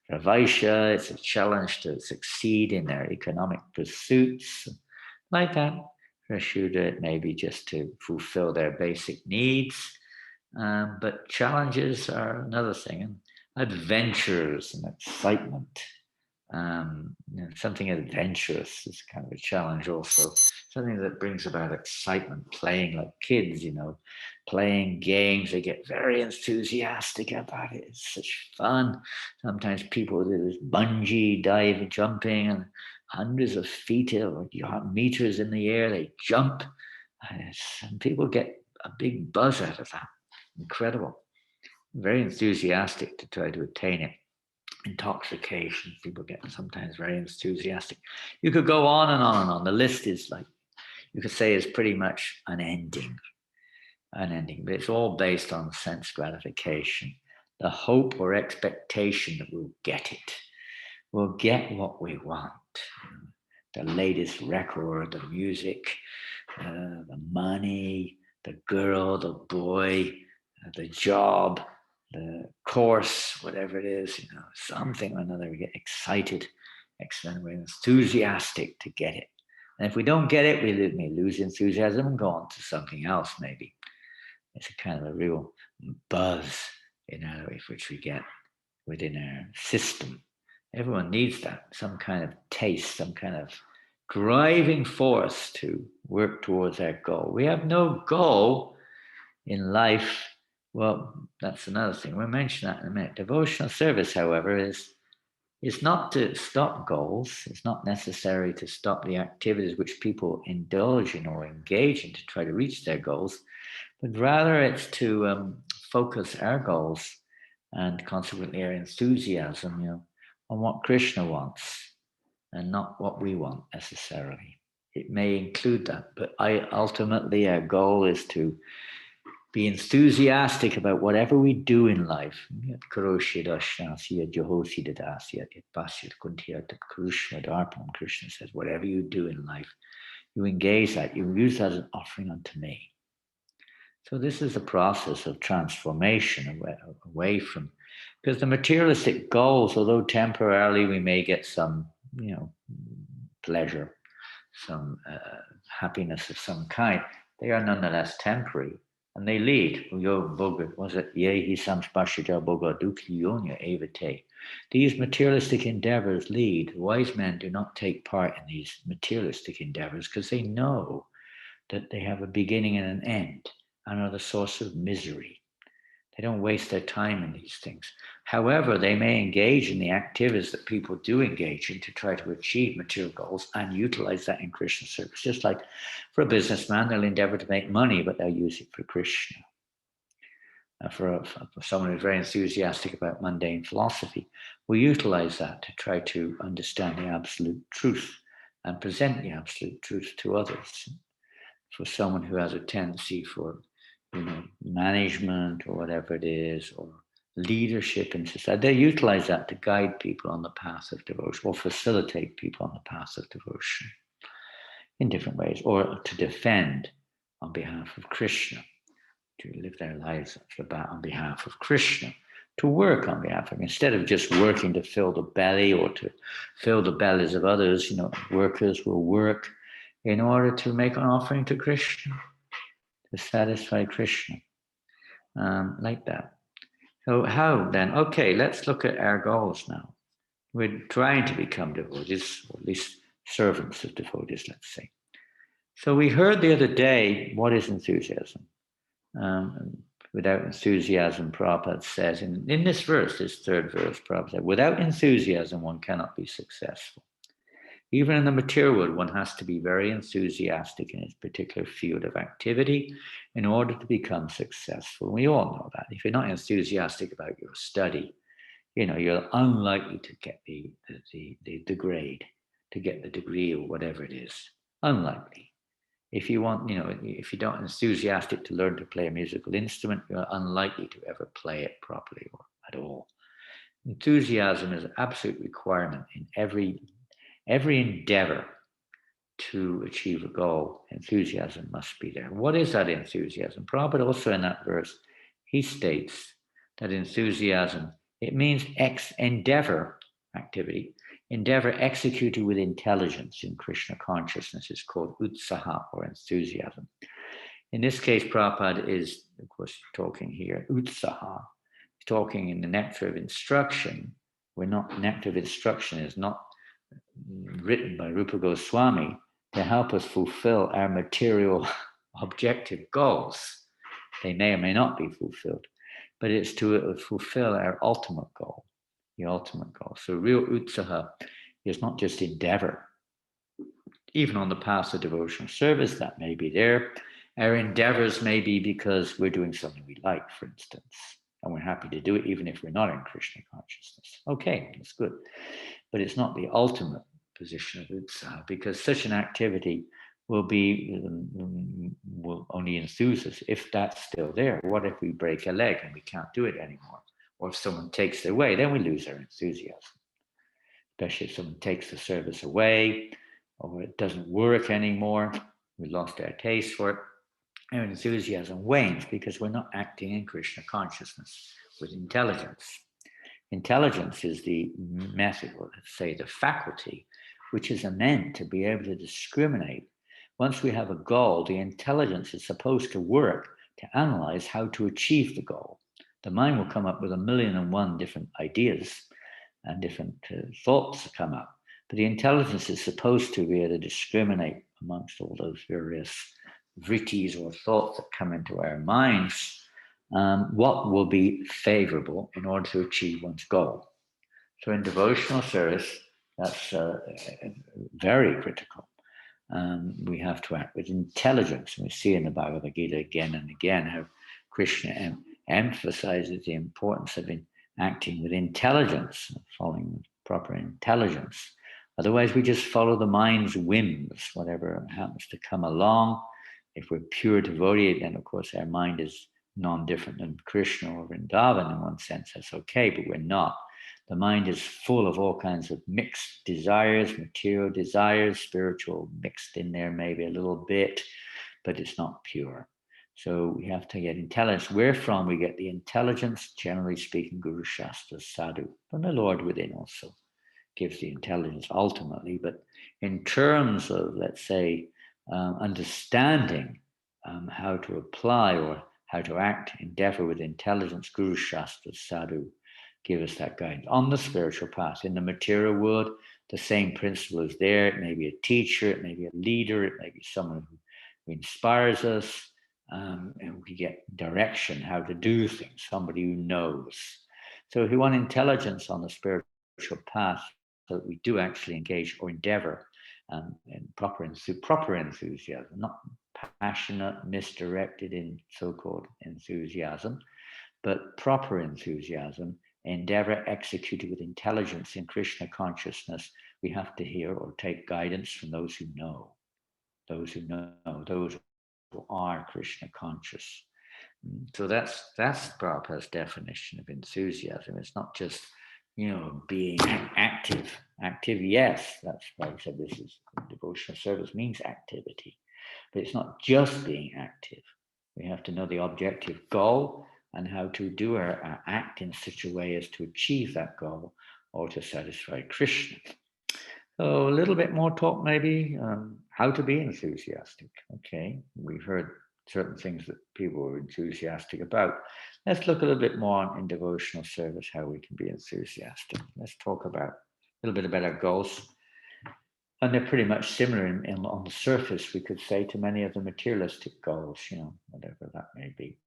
For a Vaishya, it's a challenge to succeed in their economic pursuits. Like that. For a Shudra, it may be just to fulfill their basic needs. But challenges are another thing. And adventures and excitement. Something adventurous is kind of a challenge also. Something that brings about excitement, playing like kids, playing games. They get very enthusiastic about it. It's such fun. Sometimes people do this bungee dive jumping, and hundreds of feet or meters in the air, they jump. And people get a big buzz out of that. Incredible. Very enthusiastic to try to attain it. Intoxication, people get sometimes very enthusiastic. You could go on and on and on. The list is, like, you could say, is pretty much unending, but it's all based on sense gratification, the hope or expectation that we'll get it. We'll get what we want. The latest record, the music, the money, the girl, the boy, the job, the course, whatever it is, something or another. We get excited, excellent, we're enthusiastic to get it. And if we don't get it, we may lose enthusiasm and go on to something else, maybe. It's a kind of a real buzz in our life, which we get within our system. Everyone needs that, some kind of taste, some kind of driving force to work towards our goal. We have no goal in life. Well, that's another thing. We'll mention that in a minute. Devotional service, however, is not to stop goals. It's not necessary to stop the activities which people indulge in or engage in to try to reach their goals, but rather it's to focus our goals and consequently our enthusiasm, on what Krishna wants and not what we want necessarily. It may include that, but ultimately our goal is to be enthusiastic about whatever we do in life. Krishna says, whatever you do in life, you engage that, you use that as an offering unto me. So this is a process of transformation away from, because the materialistic goals, although temporarily we may get some, pleasure, some happiness of some kind, they are nonetheless temporary. And they lead. Was it Yehi Samspashaja Boga Dukhi Yonya Evate? These materialistic endeavors lead. Wise men do not take part in these materialistic endeavors because they know that they have a beginning and an end and are the source of misery. They don't waste their time in these things. However, they may engage in the activities that people do engage in to try to achieve material goals and utilize that in Krishna service. Just like for a businessman, they'll endeavor to make money, but they'll use it for Krishna. For someone who's very enthusiastic about mundane philosophy, we utilize that to try to understand the absolute truth and present the absolute truth to others. For someone who has a tendency for management or whatever it is, or leadership in society, they utilize that to guide people on the path of devotion or facilitate people on the path of devotion in different ways, or to defend on behalf of Krishna, to live their lives on behalf of Krishna, to work on behalf of him, instead of just working to fill the belly or to fill the bellies of others. Workers will work in order to make an offering to Krishna, to satisfy Krishna, like that. So how then? Okay, let's look at our goals now. We're trying to become devotees, or at least servants of devotees, let's say. So we heard the other day, what is enthusiasm? Without enthusiasm, Prabhupada says, in this verse, this third verse, Prabhupada said, without enthusiasm, one cannot be successful. Even in the material world, one has to be very enthusiastic in its particular field of activity in order to become successful. We all know that. If you're not enthusiastic about your study, you're unlikely to get the grade, to get the degree or whatever it is. Unlikely. If you want, if you're not enthusiastic to learn to play a musical instrument, you're unlikely to ever play it properly or at all. Enthusiasm is an absolute requirement in every endeavor to achieve a goal. Enthusiasm must be there. What is that enthusiasm? Prabhupada also in that verse, he states that enthusiasm, it means endeavor activity. Endeavor executed with intelligence in Krishna consciousness is called utsaha, or enthusiasm. In this case, Prabhupada is, of course, talking here, utsaha, talking in the nectar of instruction. Nectar of instruction is not written by Rupa Goswami to help us fulfill our material objective goals. They may or may not be fulfilled, but it's to fulfill our ultimate goal, the ultimate goal. So real utsaha is not just endeavor. Even on the path of devotional service, that may be there. Our endeavors may be because we're doing something we like, for instance, and we're happy to do it even if we're not in Krishna consciousness. Okay, that's good. But it's not the ultimate position of utsaha, because such an activity will only enthuse us if that's still there. What if we break a leg and we can't do it anymore? Or if someone takes it away, then we lose our enthusiasm. Especially if someone takes the service away, or it doesn't work anymore, we lost our taste for it. Our enthusiasm wanes because we're not acting in Krishna consciousness with intelligence. Intelligence is the method, or let's say the faculty, which is meant to be able to discriminate. Once we have a goal, the intelligence is supposed to work to analyze how to achieve the goal. The mind will come up with 1,000,001 different ideas and different thoughts that come up. But the intelligence is supposed to be able to discriminate amongst all those various vrittis or thoughts that come into our minds, what will be favorable in order to achieve one's goal. So in devotional service, that's very critical. We have to act with intelligence. And we see in the Bhagavad Gita again and again how Krishna emphasizes the importance of acting with intelligence, following with proper intelligence. Otherwise, we just follow the mind's whims, whatever happens to come along. If we're pure devotee, then of course our mind is non-different than Krishna or Vrindavan in one sense. That's okay, but we're not. The mind is full of all kinds of mixed desires, material desires, spiritual mixed in there maybe a little bit, but it's not pure. So we have to get intelligence. Where from we get the intelligence? Generally speaking, Guru Shastra, Sadhu, from the Lord within also gives the intelligence ultimately. But in terms of, let's say, understanding how to apply or how to act, endeavor with intelligence. Guru Shastra, Sadhu give us that guidance on the spiritual path. In the material world, the same principle is there. It may be a teacher, it may be a leader, it may be someone who inspires us, and we get direction how to do things, somebody who knows. So if we want intelligence on the spiritual path, so that we do actually engage or endeavor in proper enthusiasm, not passionate, misdirected in so-called enthusiasm, but proper enthusiasm, endeavor executed with intelligence in Krishna consciousness. We have to hear or take guidance from those who know, those who are Krishna conscious. So that's Prabhupada's definition of enthusiasm. It's not just, being active. Active, yes, that's why we said this is devotional service means activity, but it's not just being active. We have to know the objective goal and how to do our act in such a way as to achieve that goal or to satisfy Krishna. So a little bit more talk maybe, how to be enthusiastic. Okay, we've heard certain things that people are enthusiastic about. Let's look a little bit more in devotional service, how we can be enthusiastic. Let's talk about a little bit about our goals. And they're pretty much similar on the surface, we could say, to many of the materialistic goals, whatever that may be.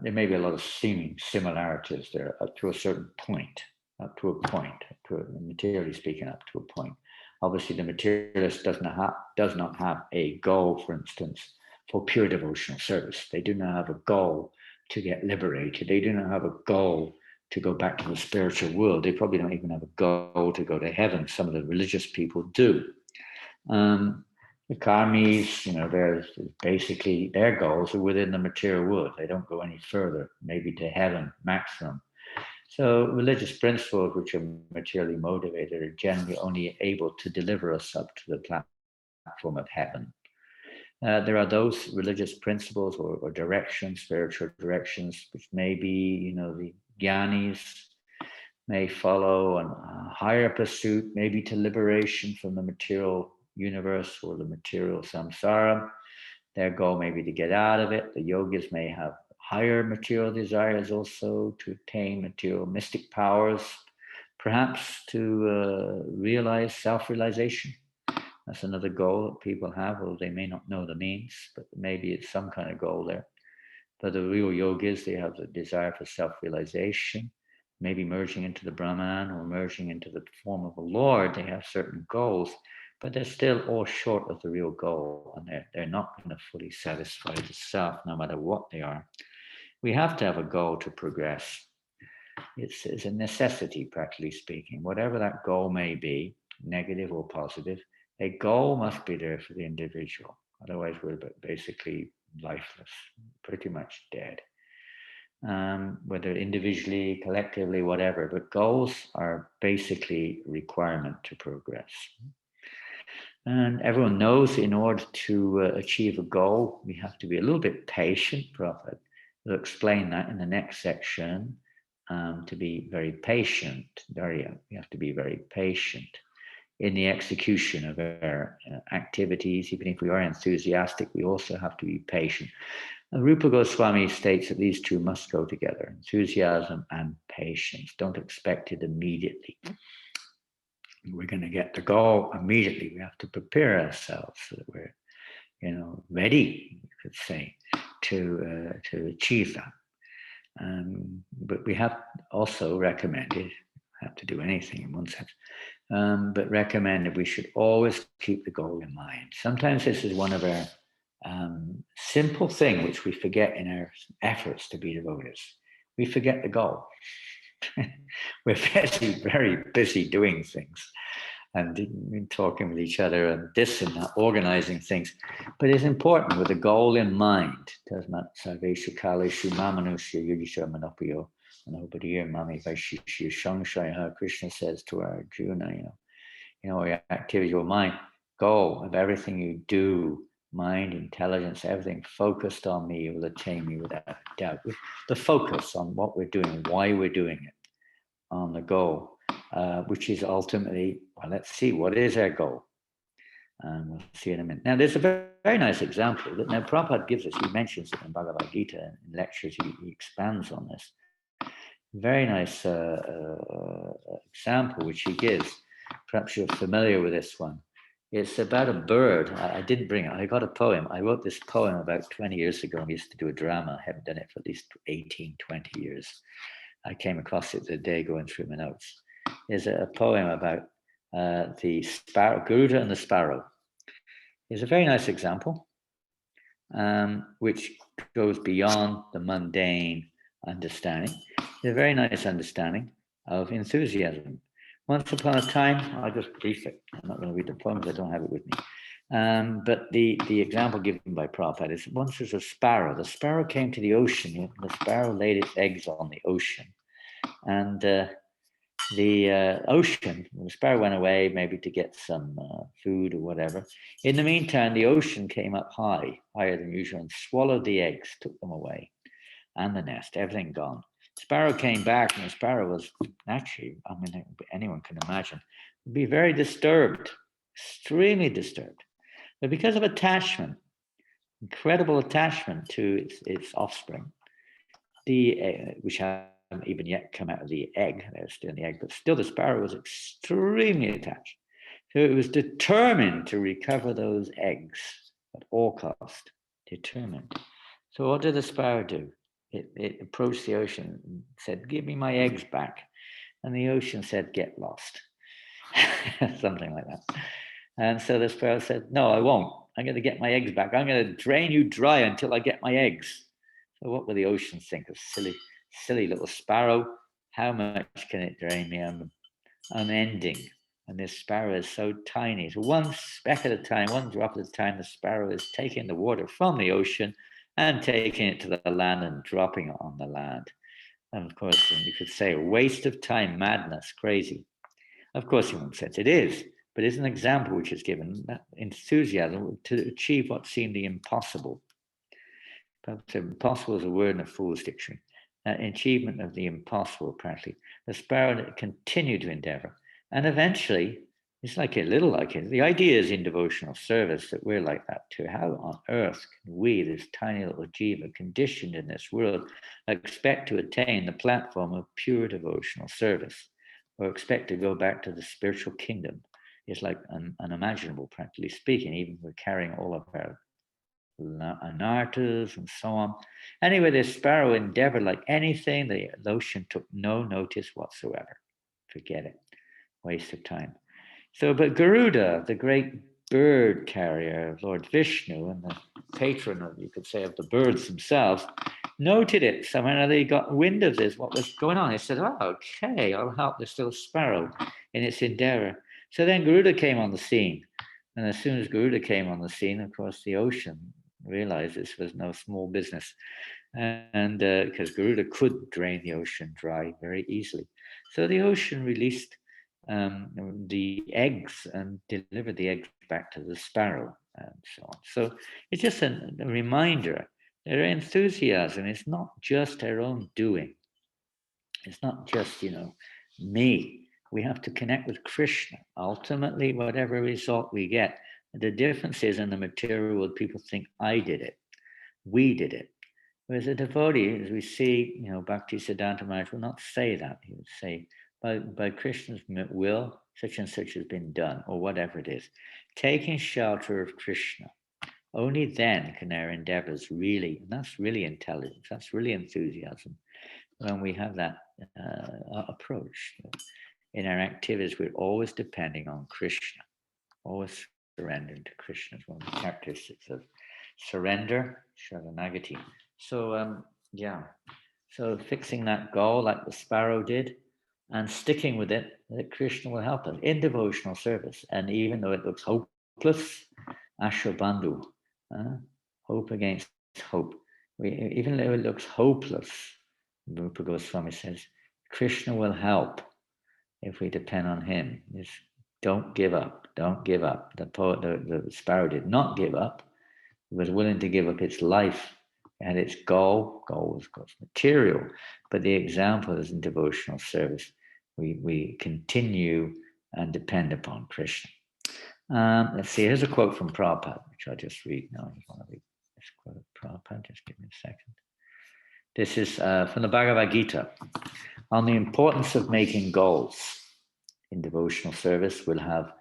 There may be a lot of seeming similarities there up to a certain point, materially speaking, up to a point. Obviously, the materialist does not have a goal, for instance, for pure devotional service. They do not have a goal to get liberated. They do not have a goal to go back to the spiritual world. They probably don't even have a goal to go to heaven. Some of the religious people do. The karmis, there's basically their goals are within the material world. They don't go any further, maybe to heaven maximum. So religious principles which are materially motivated are generally only able to deliver us up to the platform of heaven. There are those religious principles or directions, spiritual directions, which may be, the jnanis may follow a higher pursuit, maybe to liberation from the material universe or the material samsara. Their goal may be to get out of it. The yogis may have higher material desires also to attain material mystic powers, perhaps to realize self-realization. That's another goal that people have, although they may not know the means, but maybe it's some kind of goal there. But the real yogis, they have the desire for self-realization, maybe merging into the Brahman or merging into the form of a Lord. They have certain goals, but they're still all short of the real goal, and they're not going to fully satisfy the self, no matter what they are. We have to have a goal to progress. It's a necessity, practically speaking. Whatever that goal may be, negative or positive, a goal must be there for the individual. Otherwise, we're basically lifeless, pretty much dead. Whether individually, collectively, whatever, but goals are basically a requirement to progress. And everyone knows in order to achieve a goal, we have to be a little bit patient. Prabhupada will explain that in the next section, to be very patient. We have to be very patient in the execution of our activities. Even if we are enthusiastic, we also have to be patient. And Rupa Goswami states that these two must go together, enthusiasm and patience. Don't expect it immediately. We're going to get the goal immediately. We have to prepare ourselves so that we're, ready, you could say, to achieve that. But we have also recommended, have to do anything in one sense, but recommended we should always keep the goal in mind. Sometimes this is one of our simple thing which we forget in our efforts to be devotees. We forget the goal. We're very busy doing things and talking with each other and this and that, organizing things. But it's important with the goal in mind. Krishna says to Arjuna, your activity, your mind, goal of everything you do, mind, intelligence, everything focused on me, you will attain me without a doubt. The focus on what we're doing, why we're doing it, on the goal, which is ultimately, well, let's see, what is our goal? And we'll see in a minute. Now, there's a very, very nice example that now Prabhupada gives us. He mentions it in Bhagavad Gita in lectures. He expands on this. Very nice example which he gives. Perhaps you're familiar with this one. It's about a bird. I didn't bring it. I got a poem. I wrote this poem about 20 years ago. I used to do a drama. I haven't done it for at least 18, 20 years. I came across it the day going through my notes. There's a poem about the sparrow, Garuda and the sparrow. It's a very nice example, which goes beyond the mundane understanding. It's a very nice understanding of enthusiasm. Once upon a time, I'll just brief it. I'm not going to read the poem because I don't have it with me. But the example given by Prabhupada is once there's a sparrow. The sparrow came to the ocean. The sparrow laid its eggs on the ocean. And the ocean, the sparrow went away maybe to get some food or whatever. In the meantime, the ocean came up high, higher than usual, and swallowed the eggs, took them away, and the nest, everything gone. Sparrow came back, and the sparrow was naturally, I mean, anyone can imagine, would be very disturbed, extremely disturbed. But because of attachment, incredible attachment to its offspring, which haven't even yet come out of the egg, they're still in the egg, but still the sparrow was extremely attached. So it was determined to recover those eggs at all cost, determined. So what did the sparrow do? It approached the ocean and said, "Give me my eggs back." And the ocean said, "Get lost." Something like that. And so the sparrow said, "No, I won't. I'm going to get my eggs back. I'm going to drain you dry until I get my eggs." So what will the ocean think of silly little sparrow? How much can it drain me? I'm unending. And this sparrow is so tiny. So one speck at a time, one drop at a time, the sparrow is taking the water from the ocean and taking it to the land and dropping it on the land. And of course, you could say a waste of time, madness, crazy. Of course, in one sense it is, but it's an example which is given that enthusiasm to achieve what seemed the impossible. Perhaps impossible is a word in a fool's dictionary. Achievement of the impossible, apparently. The sparrow continued to endeavor. And eventually, it's like a little like it. The idea is in devotional service that we're like that too. How on earth can we, this tiny little jiva, conditioned in this world, expect to attain the platform of pure devotional service, or expect to go back to the spiritual kingdom? It's like unimaginable, practically speaking, even if we're carrying all of our anartas and so on. Anyway, this sparrow endeavored like anything. The ocean took no notice whatsoever. Forget it. Waste of time. So, but Garuda, the great bird carrier of Lord Vishnu and the patron of, you could say, of the birds themselves, noted it. Somehow they got wind of this, what was going on. They said, "Oh, okay, I'll help this little sparrow in its endeavor." So then Garuda came on the scene. And as soon as Garuda came on the scene, of course, the ocean realized this was no small business. And because Garuda could drain the ocean dry very easily. So the ocean released the eggs and delivered the eggs back to the sparrow and so on. So it's just a reminder that our enthusiasm is not just our own doing. It's not just, me. We have to connect with Krishna. Ultimately, whatever result we get, the difference is in the material world, people think I did it, we did it. Whereas a devotee, as we see, Bhakti Siddhanta Maharaj will not say that. He would say, by Krishna's will, such and such has been done, or whatever it is. Taking shelter of Krishna, only then can our endeavors really, and that's really intelligence, that's really enthusiasm, when we have that approach. In our activities, we're always depending on Krishna, always surrendering to Krishna. Is one of the characteristics of surrender, Sharanagati. So, so fixing that goal like the sparrow did and sticking with it, that Krishna will help us in devotional service. And even though it looks hopeless, Ashwabandhu, hope against hope. Even though it looks hopeless, Rupa Goswami says, Krishna will help if we depend on him. Just don't give up. Don't give up. The sparrow did not give up. It was willing to give up its life and its goal. Goal was, of course, material, but the example is in devotional service. We continue and depend upon Krishna. Let's see, here's a quote from Prabhupada, which I'll just read now. I just want to read this quote of Prabhupada, just give me a second. This is from the Bhagavad Gita. On the importance of making goals in devotional service, we'll have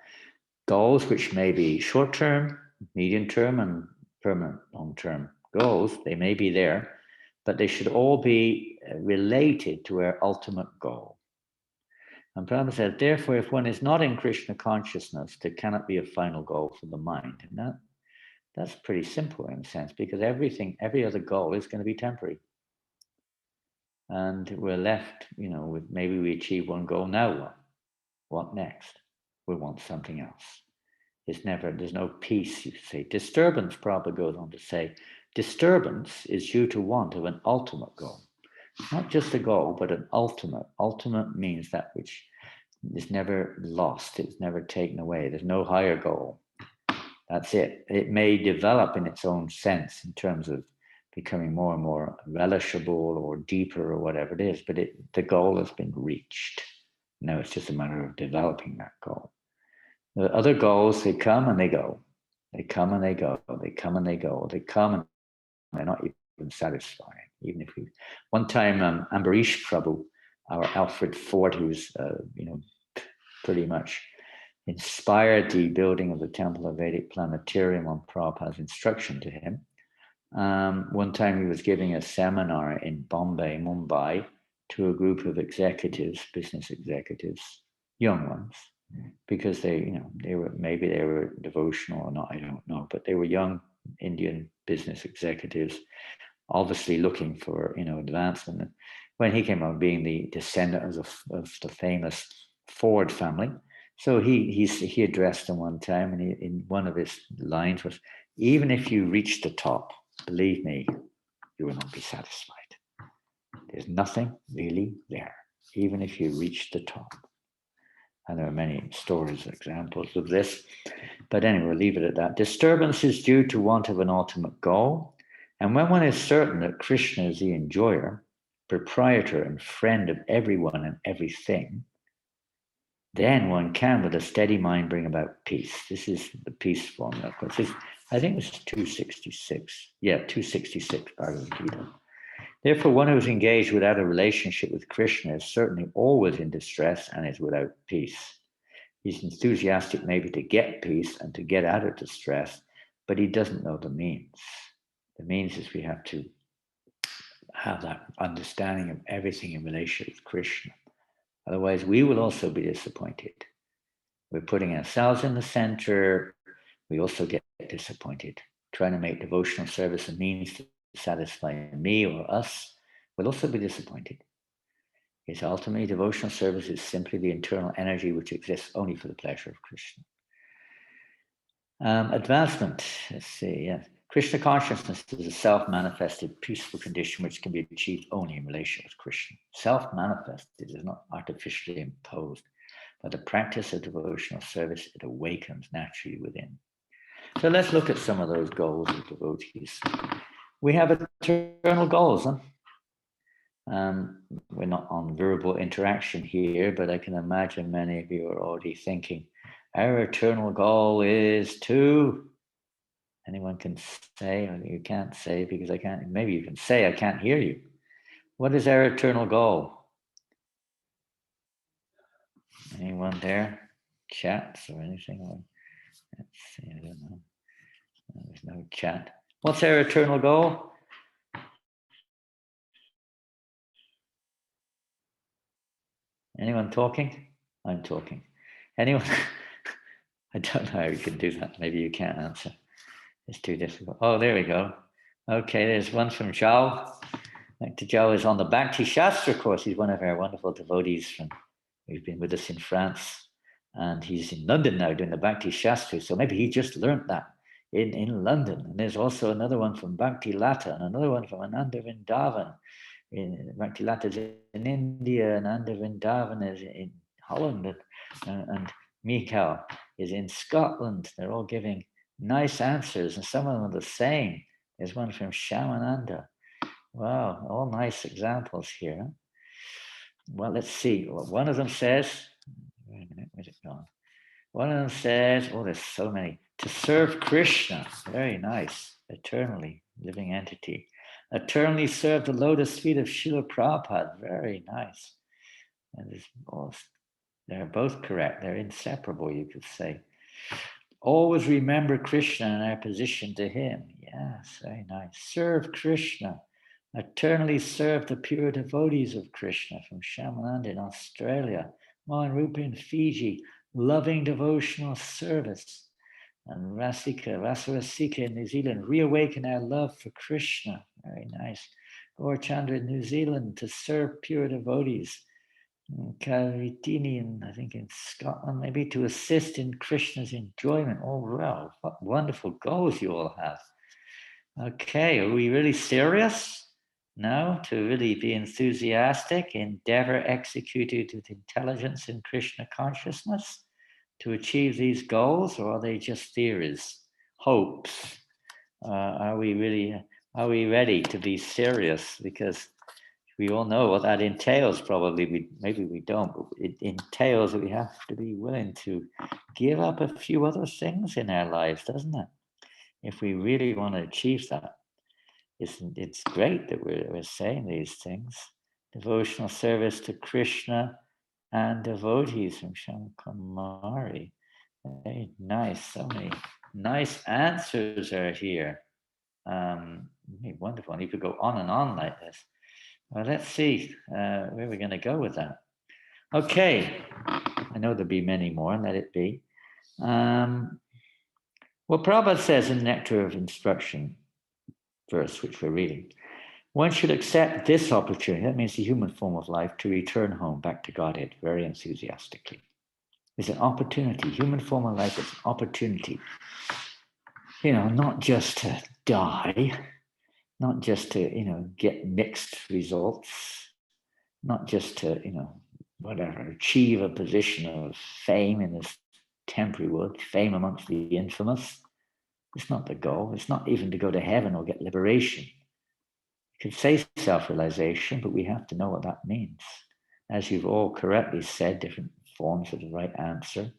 goals which may be short-term, medium-term, and permanent long-term goals. They may be there, but they should all be related to our ultimate goal. And Prabhupada says, therefore, if one is not in Krishna consciousness, there cannot be a final goal for the mind. And that's pretty simple in a sense, because every other goal is going to be temporary. And we're left, with maybe we achieve one goal, now what? What next? We want something else. There's no peace, you say. Disturbance, Prabhupada goes on to say, disturbance is due to want of an ultimate goal. Not just a goal, but an ultimate. Ultimate means that which is never lost, it's never taken away. There's no higher goal. That's it. It may develop in its own sense in terms of becoming more and more relishable or deeper or whatever it is, but the goal has been reached. Now it's just a matter of developing that goal. The other goals, they come and they go. They come and they go. They come and they go. They come and they're not even satisfying. Even if one time, Ambarish Prabhu, our Alfred Ford, who's, pretty much inspired the building of the Temple of Vedic Planetarium on Prabhupada's instruction to him. One time he was giving a seminar in Mumbai, to a group of executives, business executives, young ones, because they were devotional or not, I don't know, but they were young Indian business executives, obviously looking for advancement. And when he came out, being the descendant of the famous Ford family, so he addressed them one time, and in one of his lines was, "Even if you reach the top, believe me, you will not be satisfied. There's nothing really there, even if you reach the top." And there are many stories, examples of this. But anyway, we'll leave it at that. Disturbance is due to want of an ultimate goal. And when one is certain that Krishna is the enjoyer, proprietor, and friend of everyone and everything, then one can, with a steady mind, bring about peace. This is the peace formula. Of course, I think it's 266. Yeah, 266, Bhagavad Gita. Therefore, one who is engaged without a relationship with Krishna is certainly always in distress and is without peace. He's enthusiastic maybe to get peace and to get out of distress, but he doesn't know the means. The means is we have to have that understanding of everything in relation with Krishna. Otherwise, we will also be disappointed. We're putting ourselves in the center. We also get disappointed. Trying to make devotional service a means to satisfy me or us, will also be disappointed. Because ultimately, devotional service is simply the internal energy which exists only for the pleasure of Krishna. Advancement, let's see, yeah. Krishna consciousness is a self-manifested peaceful condition which can be achieved only in relation with Krishna. Self-manifested is not artificially imposed. By the practice of devotional service, it awakens naturally within. So let's look at some of those goals of devotees. We have eternal goals. Huh? We're not on verbal interaction here, but I can imagine many of you are already thinking, our eternal goal is to... Anyone can say, or you can't say because I can't, maybe you can say, I can't hear you. What is our eternal goal? Anyone there? Chats or anything? Let's see, I don't know. There's no chat. What's our eternal goal? Anyone talking? I'm talking. Anyone? I don't know how you can do that. Maybe you can't answer. It's too difficult. Oh, there we go. Okay, there's one from Zhao. Dr. Zhao is on the Bhakti Shastra course. He's one of our wonderful devotees who's been with us in France. And he's in London now doing the Bhakti Shastra. So maybe he just learned that in London. And there's also another one from Bhakti Lata and another one from Ananda Vrindavan. Bhakti Lata is in India, and Ananda Vrindavan is in Holland, and Mikhail is in Scotland. They're all giving nice answers, and some of them are the same. There's one from Shamananda. Wow, all nice examples here. Well, let's see. One of them says, wait a minute, where's it gone? One of them says, oh, there's so many. To serve Krishna, very nice, eternally living entity. Eternally serve the lotus feet of Srila Prabhupada, very nice. And they're both correct. They're inseparable, you could say. Always remember Krishna and our position to him. Yes, very nice. Serve Krishna. Eternally serve the pure devotees of Krishna from Janananda in Australia, Mohan Rupa in Fiji, loving devotional service. And Rasarasika in New Zealand, reawaken our love for Krishna. Very nice. Gaur Chandra in New Zealand, to serve pure devotees. Karitini, I think in Scotland, maybe to assist in Krishna's enjoyment. Oh, wow, what wonderful goals you all have. Okay, are we really serious now to really be enthusiastic, endeavor executed with intelligence in Krishna consciousness to achieve these goals, or are they just theories, hopes? Are we ready to be serious? Because we all know what that entails. Probably, maybe we don't, but it entails that we have to be willing to give up a few other things in our lives, doesn't it? If we really want to achieve that, it's great that we're saying these things. Devotional service to Krishna and devotees from Shankamari. Very nice. So many nice answers are here. Wonderful. And you could go on and on like this. Well, let's see where we're going to go with that. Okay. I know there'll be many more. Let it be. Well, Prabhupada says in Nectar of Instruction verse, which we're reading, one should accept this opportunity, that means the human form of life, to return home back to Godhead very enthusiastically. It's an opportunity. Human form of life is an opportunity. Not just to die, not just to, get mixed results, not just to, achieve a position of fame in this temporary world, fame amongst the infamous. It's not the goal. It's not even to go to heaven or get liberation. You could say self-realization, but we have to know what that means. As you've all correctly said, different forms of the right answer,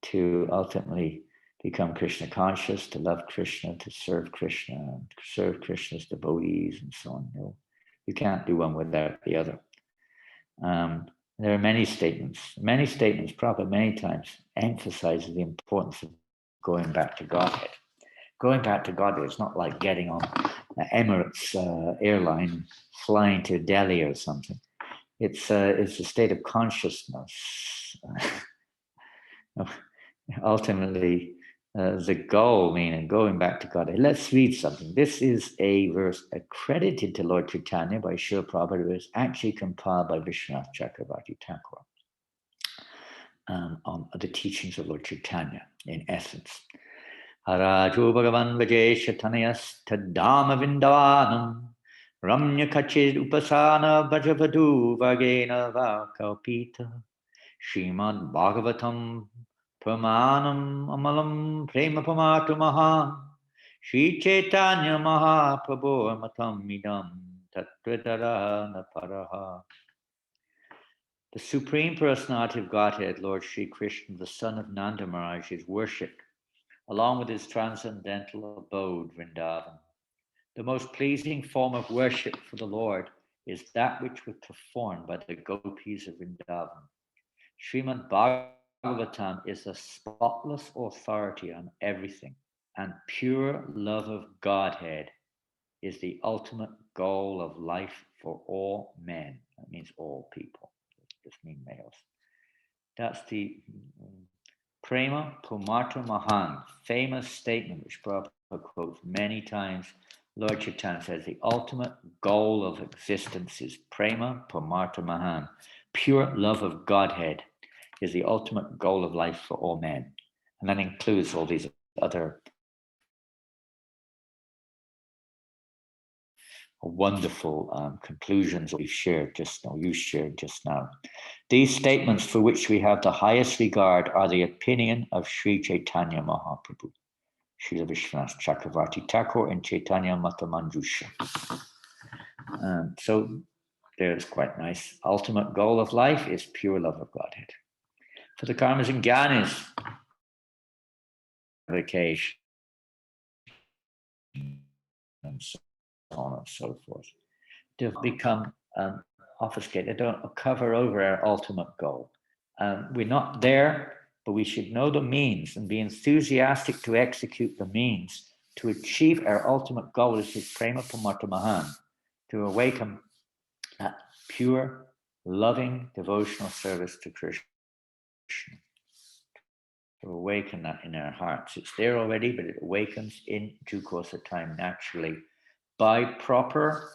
to ultimately become Krishna conscious, to love Krishna, to serve Krishna's devotees, and so on. You can't do one without the other. There are many statements. Prabhupada many times emphasizes the importance of going back to Godhead. Going back to Godhead is not like getting on Emirates airline, flying to Delhi or something. It's a state of consciousness. Ultimately, the goal, meaning going back to God. Let's read something. This is a verse accredited to Lord Chaitanya by Srila Prabhupada. It was actually compiled by Vishwanath Chakravarti Thakur on the teachings of Lord Chaitanya, in essence. Harajo Bhagavan Vajay Chaitanyas Tadama Vindavanam Ramya Kachid Upasana Bhajavadu Vagena Vakalpita Srimad Bhagavatam Pramanam Amalam Prema Pamatu Maha Shri Chaitanya Mahaprabhu Matam Midam Tattvedara Naparaha. The Supreme Personality of Godhead, Lord Shri Krishna, the son of Nanda Maharaj, is worshipped along with his transcendental abode, Vrindavan. The most pleasing form of worship for the Lord is that which was performed by the gopis of Vrindavan. Srimad Bhagavatam is a spotless authority on everything, and pure love of Godhead is the ultimate goal of life for all men. That means all people. It doesn't mean males. That's the Prema Pumatra Mahan, famous statement which Prabhupada quotes many times. Lord Chaitanya says the ultimate goal of existence is Prema Pumatra Mahan. Pure love of Godhead is the ultimate goal of life for all men. And that includes all these other wonderful conclusions you shared just now. These statements for which we have the highest regard are the opinion of Sri Chaitanya Mahaprabhu, Srila Vishwanath Chakravarti Thakur, and Chaitanya Matamanjusha. So there's quite nice. Ultimate goal of life is pure love of Godhead. For the karmas and jnanis, avocation, and so on and so forth. To become obfuscated, they don't cover over our ultimate goal. We're not there, but we should know the means and be enthusiastic to execute the means to achieve our ultimate goal, which is Prema Pramata Mahan, to awaken that pure, loving, devotional service to Krishna. To awaken that in our hearts. It's there already, but it awakens in due course of time naturally by proper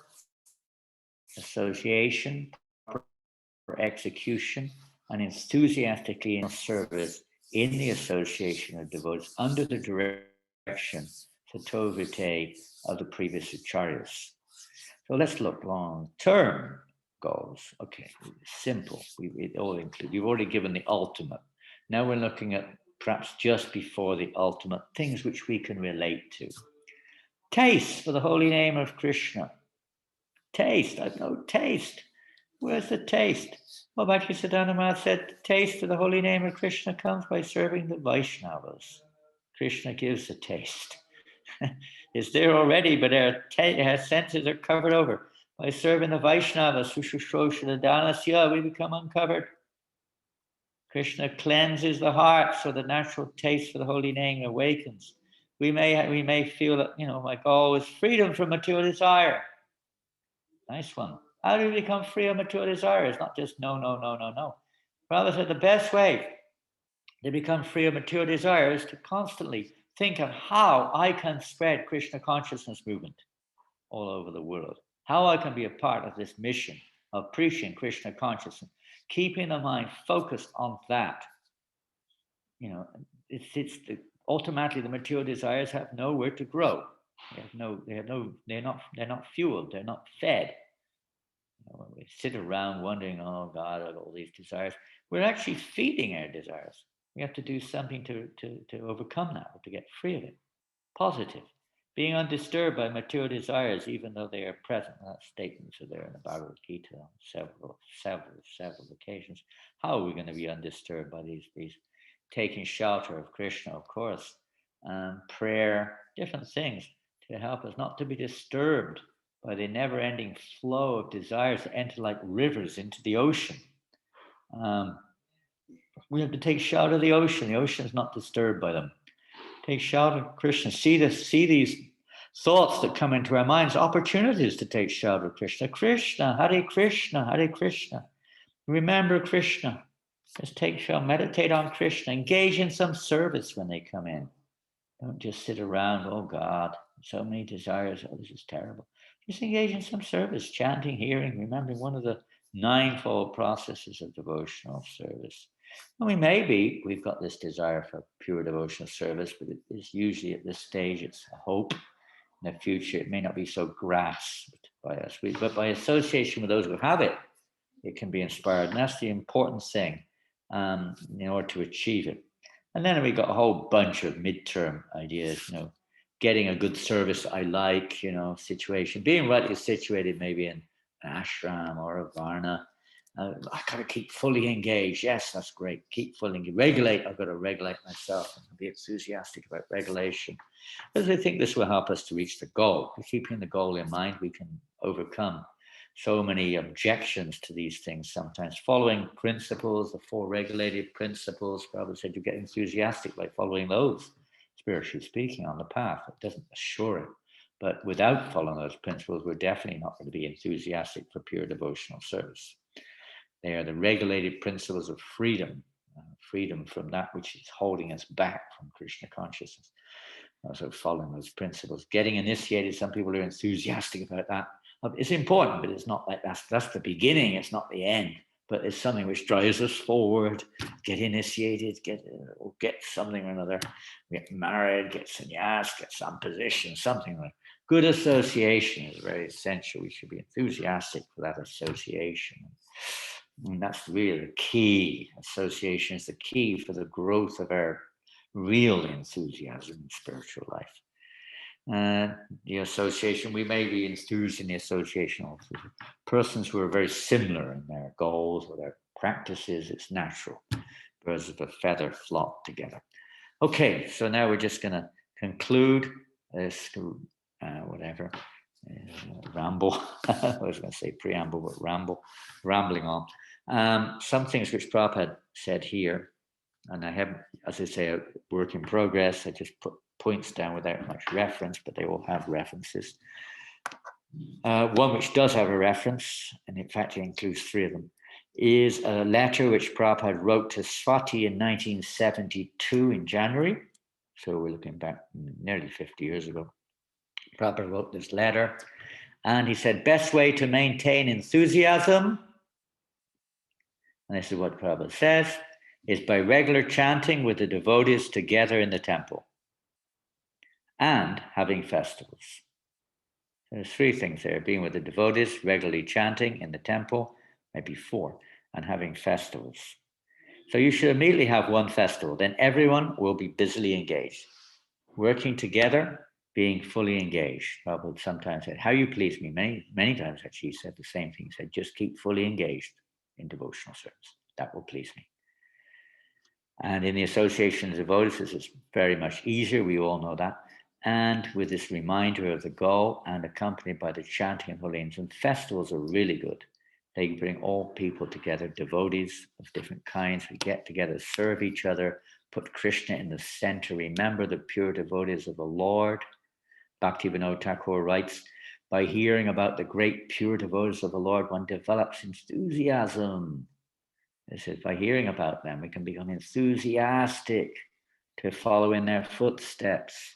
association, proper execution, and enthusiastically in service in the association of devotees under the direction, satovite, of the previous acharyas. So let's look long-term goals. Okay, simple. It all include. You've already given the ultimate. Now we're looking at perhaps just before the ultimate, things which we can relate to. Taste for the holy name of Krishna. Taste. I've no taste. Where's the taste? Well, Bhaktisiddhanta Maharaj said, taste for the holy name of Krishna comes by serving the Vaishnavas. Krishna gives the taste. It's there already, but our senses are covered over. By serving the Vaishnavas, Sushushroshana Danasya, we become uncovered. Krishna cleanses the heart so the natural taste for the holy name awakens. We may feel that, my goal is freedom from material desire. Nice one. How do we become free of material desire? It's not just no, no, no, no, no. Prabhupada said the best way to become free of material desire is to constantly think of how I can spread Krishna consciousness movement all over the world. How I can be a part of this mission of preaching Krishna consciousness, keeping the mind focused on that. Automatically the material desires have nowhere to grow. They're not fueled. They're not fed. When we sit around wondering, oh God, I have all these desires, we're actually feeding our desires. We have to do something to overcome that, or to get free of it. Positive. Being undisturbed by material desires, even though they are present. That statements are there in the Bhagavad Gita on several occasions. How are we going to be undisturbed by these? Taking shelter of Krishna, of course. Prayer, different things to help us not to be disturbed by the never-ending flow of desires that enter like rivers into the ocean. We have to take shelter of the ocean. The ocean is not disturbed by them. Take shelter of Krishna. See these thoughts that come into our minds, opportunities to take shelter of Krishna. Krishna, Hare Krishna, Hare Krishna. Remember Krishna. Just take shelter, meditate on Krishna. Engage in some service when they come in. Don't just sit around, oh God, so many desires, oh, this is terrible. Just engage in some service, chanting, hearing, remembering one of the ninefold processes of devotional service. And we've got this desire for pure devotional service, but it is usually at this stage, it's a hope. In the future, it may not be so grasped by us, but by association with those who have it, it can be inspired. And that's the important thing in order to achieve it. And then we got a whole bunch of midterm ideas, getting a good service I like, situation, being rightly situated maybe in an ashram or a varna. I got to keep fully engaged. Yes, that's great. Keep fully engaged. Regulate. I've got to regulate myself and be enthusiastic about regulation. Because I think this will help us to reach the goal. By keeping the goal in mind, we can overcome so many objections to these things sometimes. Following principles, the 4 regulated principles, Prabhupada said you get enthusiastic by following those, spiritually speaking, on the path. It doesn't assure it. But without following those principles, we're definitely not going to be enthusiastic for pure devotional service. They are the regulated principles of freedom, freedom from that which is holding us back from Krishna consciousness. So following those principles, getting initiated, some people are enthusiastic about that. It's important, but it's not like that's the beginning, it's not the end, but it's something which drives us forward. Get initiated, get something or another, get married, get sannyas, get some position, something like good association is very essential. We should be enthusiastic for that association. And that's really the key. Association is the key for the growth of our real enthusiasm in spiritual life. The association, we may be enthused in the association of persons who are very similar in their goals or their practices. It's natural. Birds of a feather flock together. Okay, so now we're just going to conclude this, ramble. I was going to say preamble, but rambling on. Some things which Prabhupada said here, and I have, as I say, a work in progress. I just put points down without much reference, but they all have references. One which does have a reference, and in fact it includes 3 of them, is a letter which Prabhupada wrote to Swati in 1972 in January. So we're looking back nearly 50 years ago. Prabhupada wrote this letter, and he said, best way to maintain enthusiasm, and this is what Prabhupada says, is by regular chanting with the devotees together in the temple and having festivals. There's 3 things there: being with the devotees, regularly chanting in the temple, maybe 4, and having festivals. So you should immediately have one festival, then everyone will be busily engaged, working together, being fully engaged. Prabhupada sometimes said, how you please me, many times actually he said the same thing. He said, just keep fully engaged in devotional service. That will please me. And in the association of devotees, this is very much easier. We all know that. And with this reminder of the goal and accompanied by the chanting of holy names, and festivals are really good. They bring all people together, devotees of different kinds. We get together, serve each other, put Krishna in the center, remember the pure devotees of the Lord. Bhaktivinoda Thakur writes, by hearing about the great pure devotees of the Lord, one develops enthusiasm. It says, by hearing about them, we can become enthusiastic to follow in their footsteps.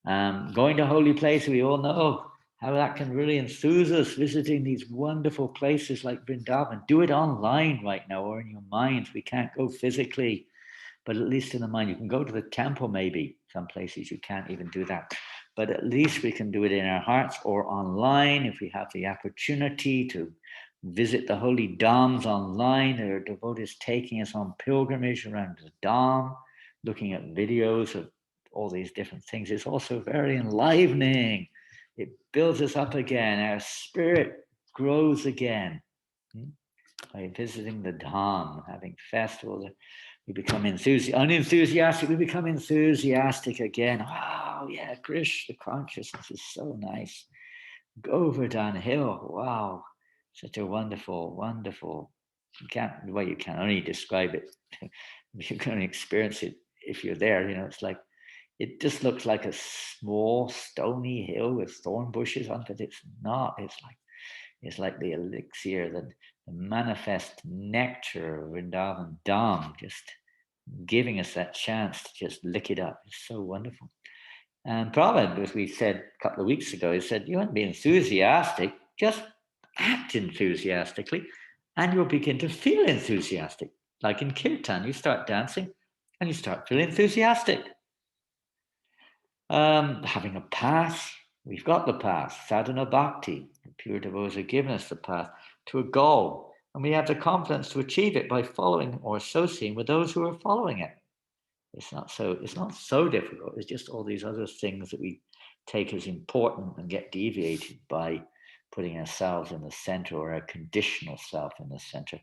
Going to holy places, we all know how that can really enthuse us, visiting these wonderful places like Vrindavan. Do it online right now or in your minds. We can't go physically, but at least in the mind. You can go to the temple maybe. Some places you can't even do that. But at least we can do it in our hearts or online if we have the opportunity to visit the holy dhams online. There are devotees taking us on pilgrimage around the dham, looking at videos of all these different things. It's also very enlivening. It builds us up again. Our spirit grows again. By visiting the dham, having festivals, we become unenthusiastic. We become enthusiastic again. Wow, yeah, Krishna consciousness is so nice. Govardhan Hill, wow, such a wonderful, wonderful. You can only describe it. You can only experience it if you're there. It's like, it just looks like a small stony hill with thorn bushes on it. It's not. It's like the elixir, the manifest nectar of Vrindavan Dham, just giving us that chance to just lick it up. It's so wonderful. And Prabhupada, as we said a couple of weeks ago, he said, you want to be enthusiastic, just act enthusiastically, and you'll begin to feel enthusiastic. Like in kirtan, you start dancing and you start feeling enthusiastic. Having a path, we've got the path, sadhana bhakti. The pure devotees have given us the path to a goal, and we have the confidence to achieve it by following or associating with those who are following it. It's not so difficult. It's just all these other things that we take as important and get deviated by putting ourselves in the center, or our conditional self in the center.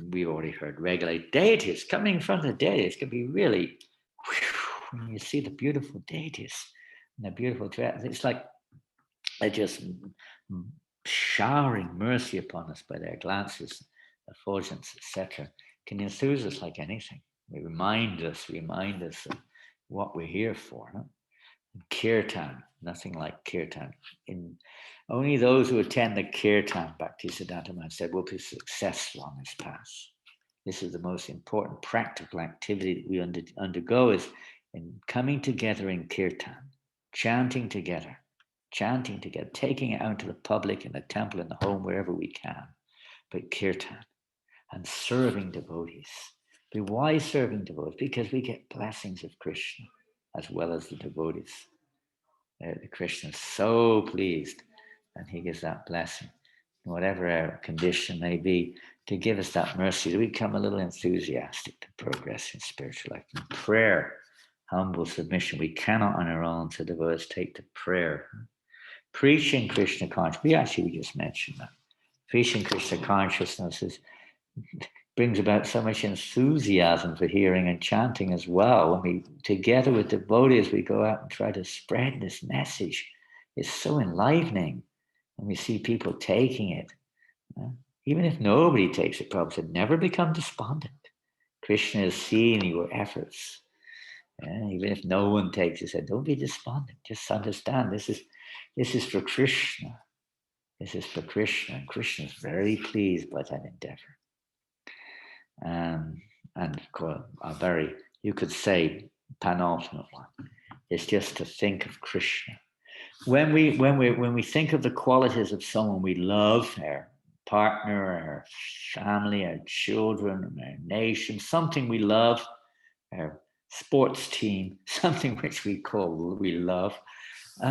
We already heard regulate deities. Coming from the deities can be really, when you see the beautiful deities and the beautiful, it's like they're just showering mercy upon us by their glances, effulgence, etc. Can enthuse us like anything. They remind us of what we're here for. Huh? Kirtan, nothing like kirtan. Only those who attend the kirtan, Bhaktisiddhanta Maharaj said, will be successful on this path. This is the most important practical activity that we undergo, is in coming together in kirtan, chanting together, taking it out to the public, in the temple, in the home, wherever we can. But kirtan and serving devotees. But why serving devotees? Because we get blessings of Krishna as well as the devotees. The Krishna is so pleased, and he gives that blessing, whatever our condition may be, to give us that mercy to become a little enthusiastic to progress in spiritual life. In prayer, humble submission. We cannot on our own, so devotees take to prayer. Preaching Krishna consciousness. We just mentioned that. Preaching Krishna consciousness is brings about so much enthusiasm for hearing and chanting as well. When we, together with devotees, we go out and try to spread this message. It's so enlivening when we see people taking it. Even if nobody takes it, Prabhupada said, never become despondent. Krishna is seeing your efforts. Even if no one takes it, he said, don't be despondent. Just understand this is for Krishna. This is for Krishna. And Krishna is very pleased by that endeavor. And of course, you could say, penultimate one is just to think of Krishna. When we think of the qualities of someone we love, our partner, our family, our children, our nation, something we love, our sports team, something which we love,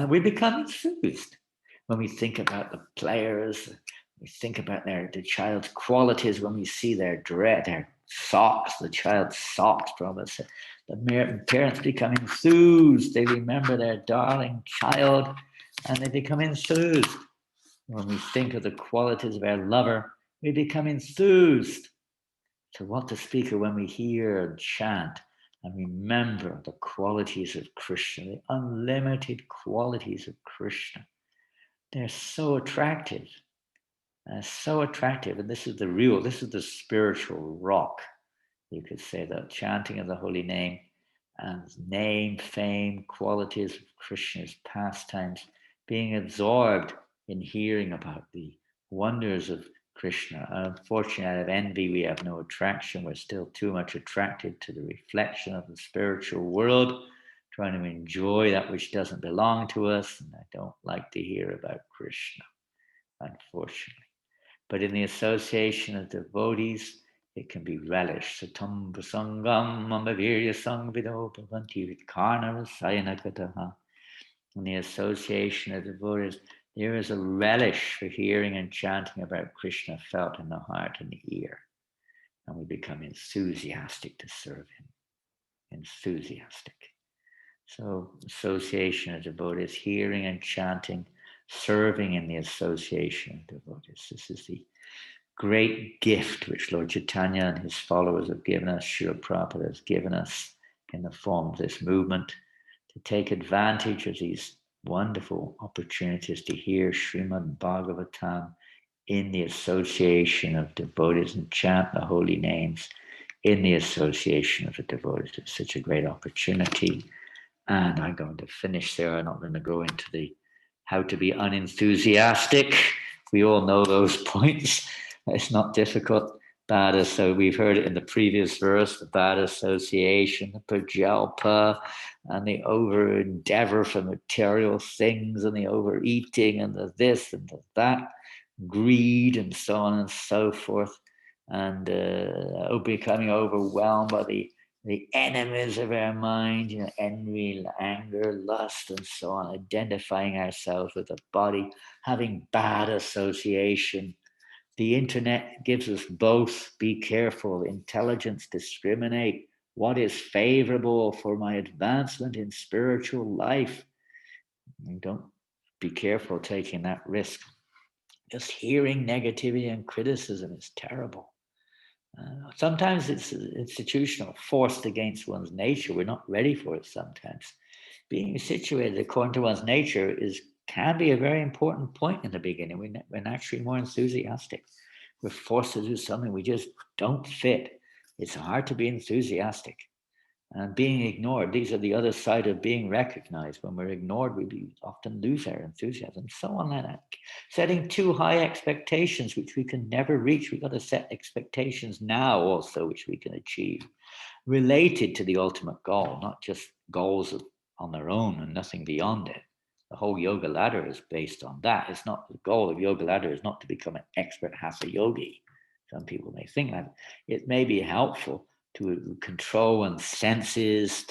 we become enthused. When we think about the players, we think about the child's qualities. When we see their socks, the child's socks from us, the parents become enthused. They remember their darling child, and they become enthused. When we think of the qualities of our lover, we become enthused. So what to speak of when we hear and chant and remember the qualities of Krishna, the unlimited qualities of Krishna. They're so attractive. So attractive. And this is the spiritual rock. You could say the chanting of the holy name and name, fame, qualities of Krishna's pastimes, being absorbed in hearing about the wonders of Krishna. Unfortunately, out of envy, we have no attraction. We're still too much attracted to the reflection of the spiritual world, trying to enjoy that which doesn't belong to us. And I don't like to hear about Krishna, unfortunately. But in the association of devotees, it can be relished. Satam prasangam mamavirya sangvido bhavanti vidkarna rasayanakataha. In the association of devotees, there is a relish for hearing and chanting about Krishna felt in the heart and the ear. And we become enthusiastic to serve him. Enthusiastic. So association of devotees, hearing and chanting, serving in the association of devotees. This is the great gift which Lord Chaitanya and his followers have given us, Srila Prabhupada has given us in the form of this movement, to take advantage of these wonderful opportunities to hear Srimad Bhagavatam in the association of devotees and chant the holy names in the association of the devotees. It's such a great opportunity. And I'm going to finish there. I'm not going to go into the how to be unenthusiastic. We all know those points. It's not difficult. So we've heard it in the previous verse, the bad association, the prajalpa, and the over endeavor for material things, and the overeating, and the this and the that, greed, and so on and so forth, and becoming overwhelmed by the enemies of our mind, envy, anger, lust, and so on, identifying ourselves with the body, having bad association. The internet gives us both. Be careful. Intelligence, discriminate what is favorable for my advancement in spiritual life. And don't be careful taking that risk. Just hearing negativity and criticism is terrible. Sometimes it's institutional, forced against one's nature. We're not ready for it sometimes. Being situated according to one's nature can be a very important point in the beginning. We're naturally more enthusiastic. We're forced to do something we just don't fit. It's hard to be enthusiastic. And being ignored, these are the other side of being recognized. When we're ignored, we often lose our enthusiasm, so on like that. Setting too high expectations, which we can never reach. We've got to set expectations now also, which we can achieve, related to the ultimate goal, not just goals on their own and nothing beyond it. The whole yoga ladder is based on that. It's not the goal of yoga ladder is not to become an expert hatha yogi. Some people may think that. It may be helpful to control one's senses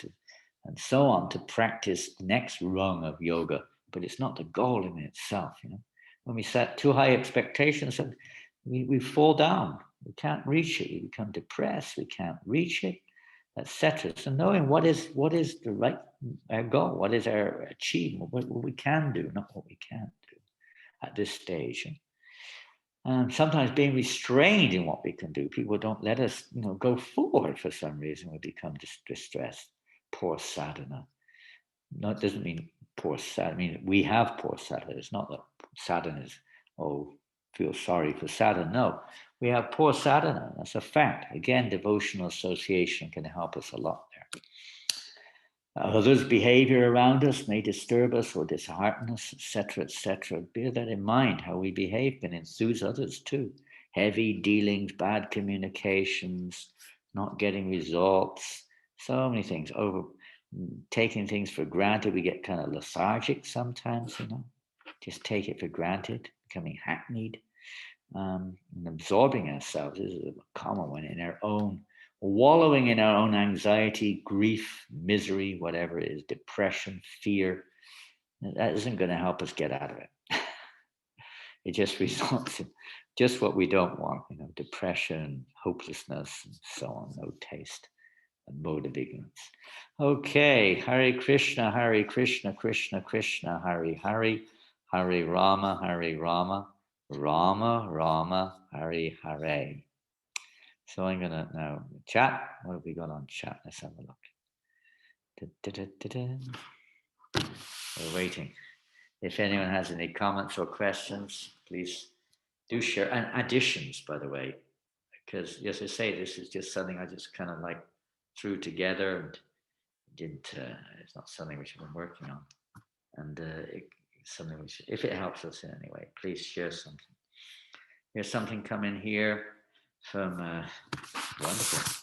and so on, to practice the next rung of yoga, but it's not the goal in itself. When we set too high expectations, we fall down. We can't reach it. We become depressed. We can't reach it, etc. So knowing what is the right our goal, what is our achievement, what we can do, not what we can't do at this stage. sometimes being restrained in what we can do. People don't let us, go forward for some reason. We become distressed. Poor sadhana. No, it doesn't mean poor sadhana. I mean, we have poor sadhana. It's not that sadhana is, feel sorry for sadhana. No, we have poor sadhana. That's a fact. Again, devotional association can help us a lot there. Others' behavior around us may disturb us or dishearten us, etc., etc. Bear that in mind. How we behave can enthuse others too. Heavy dealings, bad communications, not getting results, so many things. Taking things for granted. We get kind of lethargic sometimes, just take it for granted, becoming hackneyed, and absorbing ourselves. This is a common one in our own. Wallowing in our own anxiety, grief, misery, whatever it is, depression, fear, that isn't going to help us get out of it. It just results in just what we don't want, depression, hopelessness, and so on, no taste, and mode of ignorance. Okay, Hare Krishna, Krishna Krishna, Hare Hare, Hare Rama, Rama Rama, Hare Hare. So I'm going to now chat. What have we got on chat? Let's have a look. We're waiting. If anyone has any comments or questions, please do share. And additions, by the way, because as I say, this is just something I just kind of threw together and didn't. It's not something which I've been working on, and it's something which, if it helps us in any way, please share something. Here's something coming here from wonderful.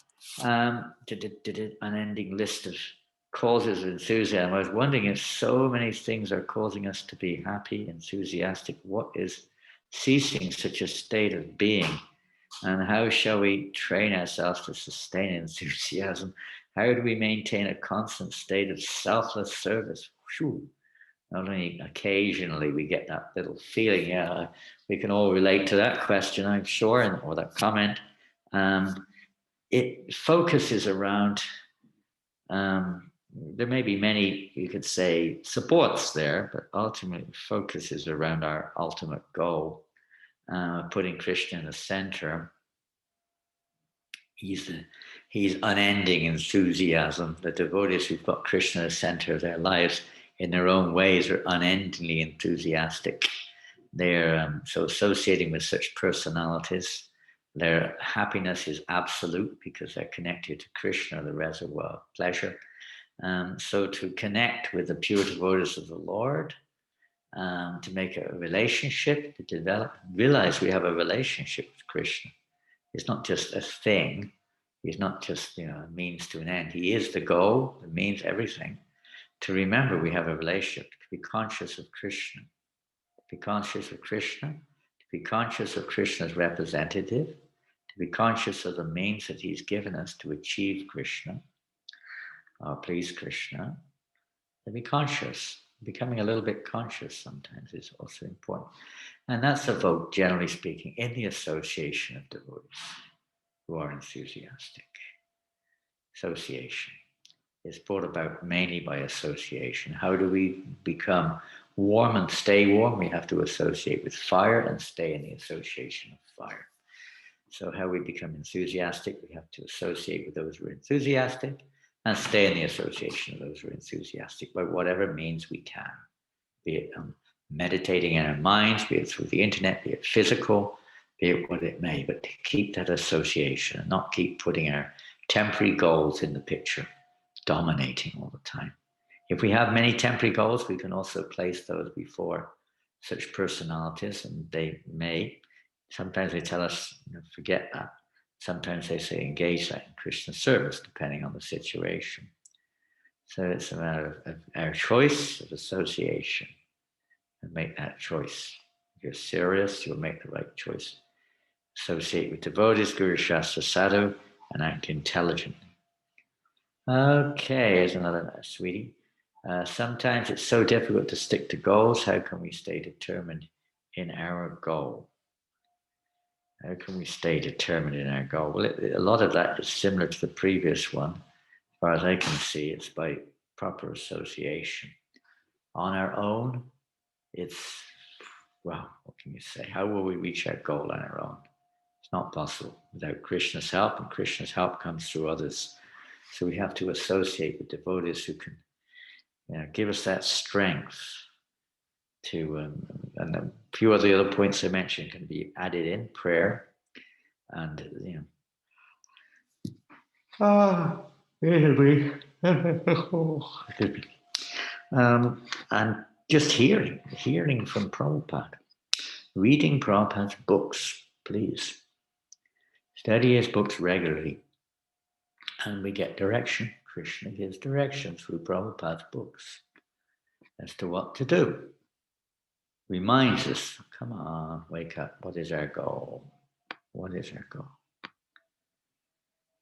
Unending list of causes of enthusiasm. I was wondering if so many things are causing us to be happy, enthusiastic. What is ceasing such a state of being? And how shall we train ourselves to sustain enthusiasm? How do we maintain a constant state of selfless service? Whew. Not only occasionally we get that little feeling, we can all relate to that question, I'm sure, or that comment. It focuses around, there may be many, you could say, supports there, but ultimately focuses around our ultimate goal, putting Krishna in the center. He's unending enthusiasm. The devotees who've got Krishna at the center of their lives in their own ways are unendingly enthusiastic. They're so associating with such personalities. Their happiness is absolute because they're connected to Krishna, the reservoir of pleasure. So to connect with the pure devotees of the Lord, to make a relationship, to develop, realize we have a relationship with Krishna. It's not just a thing. He's not just a means to an end. He is the goal, the means, everything. To remember we have a relationship, to be conscious of Krishna, to be conscious of Krishna, to be conscious of Krishna's representative, to be conscious of the means that he's given us to achieve Krishna, or please Krishna, to be conscious. Becoming a little bit conscious sometimes is also important. And that's evoked, generally speaking, in the association of devotees who are enthusiastic. Association is brought about mainly by association. How do we become warm and stay warm? We have to associate with fire and stay in the association of fire. So how we become enthusiastic, we have to associate with those who are enthusiastic and stay in the association of those who are enthusiastic by whatever means we can, be it meditating in our minds, be it through the internet, be it physical, be it what it may, but to keep that association and not keep putting our temporary goals in the picture, dominating all the time. If we have many temporary goals, we can also place those before such personalities, and they may, sometimes they tell us, forget that. Sometimes they say engage that in Krishna service, depending on the situation. So it's a matter of our choice of association, and make that choice. If you're serious, you'll make the right choice. Associate with devotees, Guru Shastra Sadhu, and act intelligently. Okay, here's another sweetie. Sometimes it's so difficult to stick to goals. How can we stay determined in our goal? How can we stay determined in our goal? Well, a lot of that is similar to the previous one. As far as I can see, it's by proper association. On our own, it's Well, what can you say? How will we reach our goal on our own? It's not possible without Krishna's help, and Krishna's help comes through others. So we have to associate with devotees who can give us that strength to, and a few of the other points I mentioned can be added in prayer, and and just hearing from Prabhupada, reading Prabhupada's books, please. Study his books regularly, and we get direction. Krishna gives direction through Prabhupada's books as to what to do. Reminds us, come on, wake up. What is our goal? What is our goal?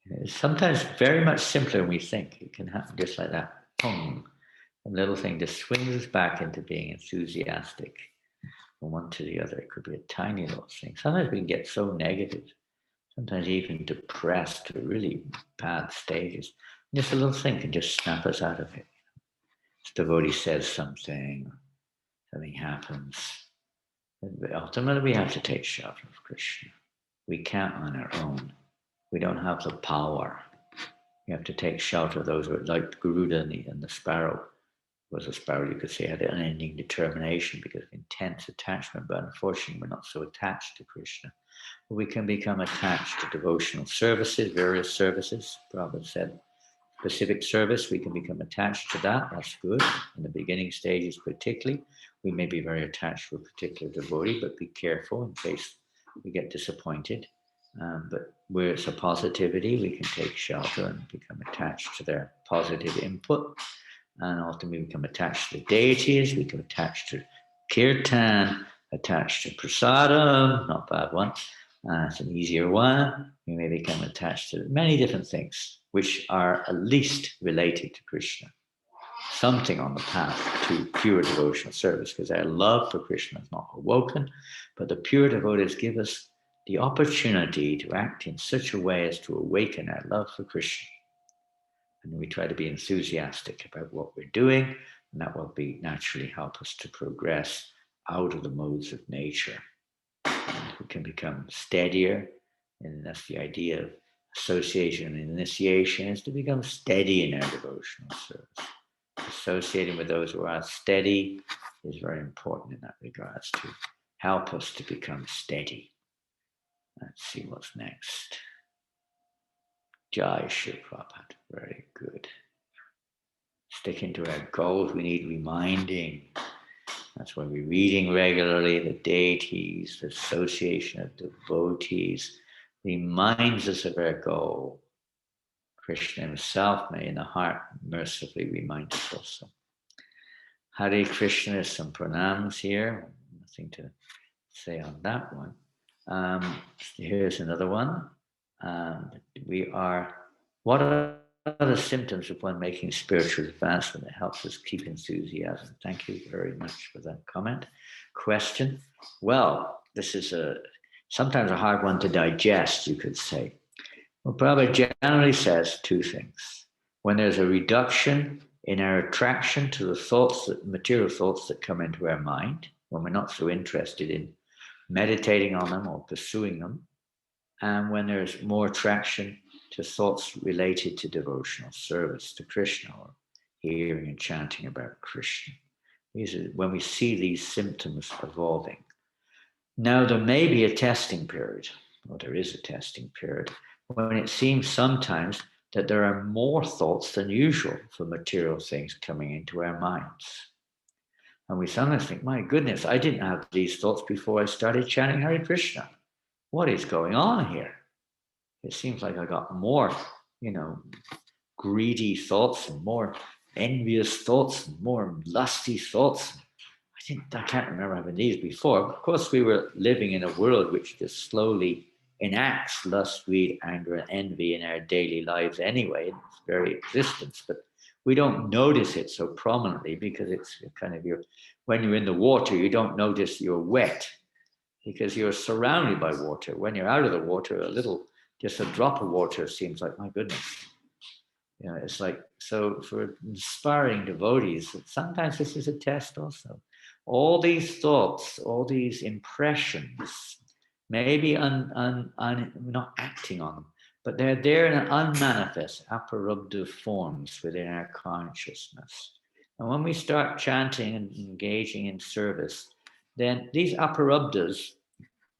It's sometimes very much simpler than we think. It can happen just like that. Pong. A little thing just swings us back into being enthusiastic from one to the other. It could be a tiny little thing. Sometimes we can get so negative, sometimes even depressed to really bad stages. Just a little thing can just snap us out of it. The devotee says something happens. But ultimately, we have to take shelter of Krishna. We can't on our own. We don't have the power. We have to take shelter of those who are like Garuda and the Sparrow. Was a sparrow, you could say, had an unending determination because of intense attachment, but unfortunately, we're not so attached to Krishna. But we can become attached to devotional services, various services. Prabhupada said, specific service, we can become attached to that. That's good. In the beginning stages, particularly, we may be very attached to a particular devotee, but be careful in case we get disappointed. But where it's a positivity, we can take shelter and become attached to their positive input. And ultimately, we become attached to the deities, we become attached to kirtan, attached to prasadam, not a bad one. It's an easier one. We may become attached to many different things, which are at least related to Krishna. Something on the path to pure devotional service, because our love for Krishna is not awoken, but the pure devotees give us the opportunity to act in such a way as to awaken our love for Krishna. And we try to be enthusiastic about what we're doing, and that will be naturally help us to progress out of the modes of nature. And we can become steadier, and that's the idea of association and initiation, is to become steady in our devotional service. Associating with those who are steady is very important in that regards to help us to become steady. Let's see what's next. Jai Shri Prabhupada, very good. Sticking to our goals, we need reminding. That's why we're reading regularly. The deities, the association of devotees reminds us of our goal. Krishna himself may in the heart mercifully remind us also. Hare Krishna, some pranams here. Nothing to say on that one. Here's another one. What are the symptoms of one making spiritual advancement that helps us keep enthusiasm? Thank you very much for that comment. Question. Well, this is sometimes a hard one to digest, you could say. Well, Prabhupada generally says two things. When there's a reduction in our attraction to the material thoughts that come into our mind, when we're not so interested in meditating on them or pursuing them, and when there's more attraction to thoughts related to devotional service to Krishna or hearing and chanting about Krishna. These are when we see these symptoms evolving. Now, there may be a testing period, or there is a testing period, when it seems sometimes that there are more thoughts than usual for material things coming into our minds. And we sometimes think, my goodness, I didn't have these thoughts before I started chanting Hare Krishna. What is going on here? It seems like I got more, greedy thoughts and more envious thoughts and more lusty thoughts. I can't remember having these before. Of course, we were living in a world which just slowly enacts lust, greed, anger, and envy in our daily lives anyway, in its very existence. But we don't notice it so prominently because it's kind of when you're in the water, you don't notice you're wet because you're surrounded by water. When you're out of the water, just a drop of water seems like, my goodness. It's like, so for inspiring devotees, sometimes this is a test also. all these thoughts, all these impressions, maybe not acting on them, but they're there in an unmanifest, aparubdha forms within our consciousness. And when we start chanting and engaging in service, then these aparubdhas,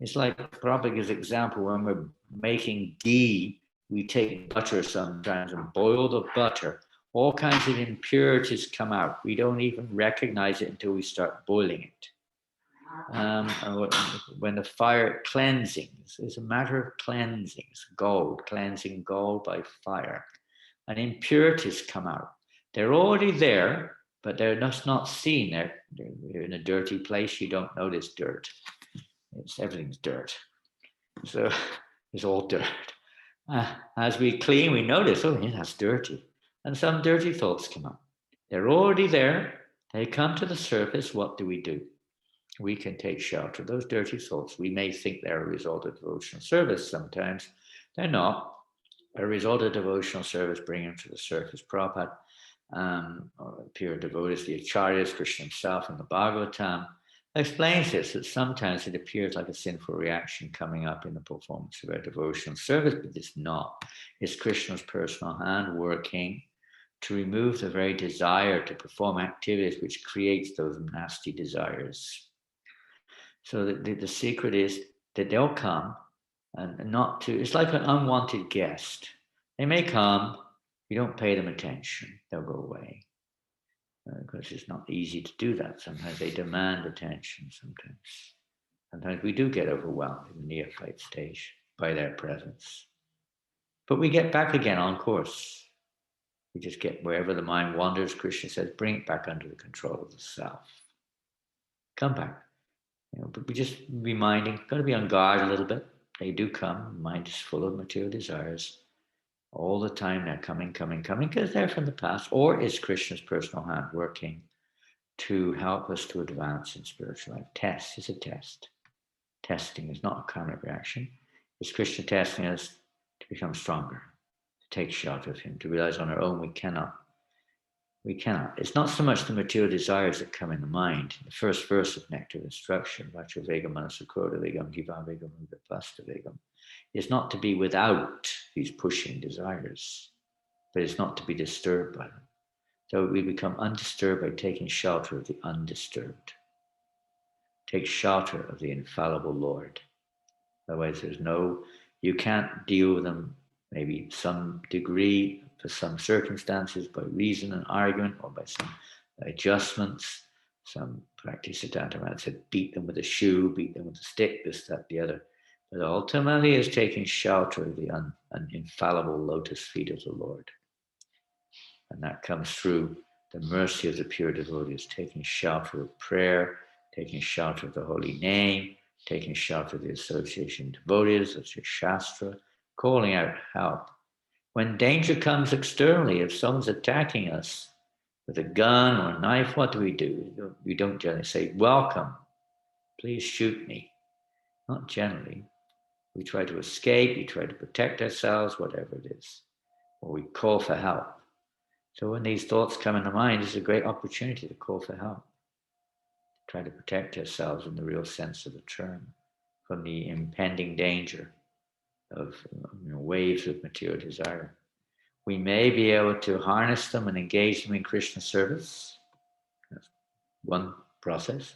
it's like Prabhupada's example, when we're making ghee, we take butter sometimes and boil the butter. All kinds of impurities come out. We don't even recognize it until we start boiling it. When the fire cleansing, it's a matter of cleansing, it's gold, cleansing gold by fire. And impurities come out. They're already there, but they're just not seen. You're in a dirty place, you don't notice dirt. Everything's dirt. So it's all dirt. As we clean, we notice, oh, yeah, that's dirty. And some dirty thoughts come up. They're already there. They come to the surface. What do? We can take shelter of those dirty thoughts. We may think they're a result of devotional service. Sometimes they're not. A result of devotional service, bring them to the surface. Prabhupada, or pure devotees, the Acharyas, Krishna himself in the Bhagavatam, explains this, that sometimes it appears like a sinful reaction coming up in the performance of our devotional service, but it's not. It's Krishna's personal hand working to remove the very desire to perform activities which creates those nasty desires. So the secret is that they'll come and not to, it's like an unwanted guest. They may come, you don't pay them attention, they'll go away. Because it's not easy to do that. Sometimes they demand attention, sometimes we do get overwhelmed in the neophyte stage by their presence. But we get back again on course. We just get wherever the mind wanders, Krishna says, bring it back under the control of the self. Come back. But we just reminding, got to be on guard a little bit. They do come. The mind is full of material desires. All the time they're coming, because they're from the past. Or is Krishna's personal hand working to help us to advance in spiritual life? Test is a test. Testing is not a karmic reaction. It's Krishna testing us to become stronger, to take shelter of him, to realize on our own we cannot. It's not so much the material desires that come in the mind. The first verse of Nectar of Instruction, Vacha Vegam Manasakroda Vegam Jiva Vegam Udapasta Vegam, is not to be without these pushing desires, but it's not to be disturbed by them. So we become undisturbed by taking shelter of the undisturbed. Take shelter of the infallible Lord. Otherwise, you can't deal with them, maybe some degree, for some circumstances, by reason and argument, or by some adjustments. Some practice Siddhanta said, beat them with a shoe, beat them with a stick, this, that, the other. But ultimately is taking shelter of the infallible lotus feet of the Lord. And that comes through the mercy of the pure devotees, taking shelter of prayer, taking shelter of the holy name, taking shelter of the association of devotees, such as Shastra, calling out help. When danger comes externally, if someone's attacking us with a gun or a knife, what do? We don't generally say, welcome, please shoot me. Not generally. We try to escape, we try to protect ourselves, whatever it is. Or we call for help. So when these thoughts come in the mind, it's a great opportunity to call for help. Try to protect ourselves in the real sense of the term from the impending danger of waves of material desire. We may be able to harness them and engage them in Krishna service. That's one process,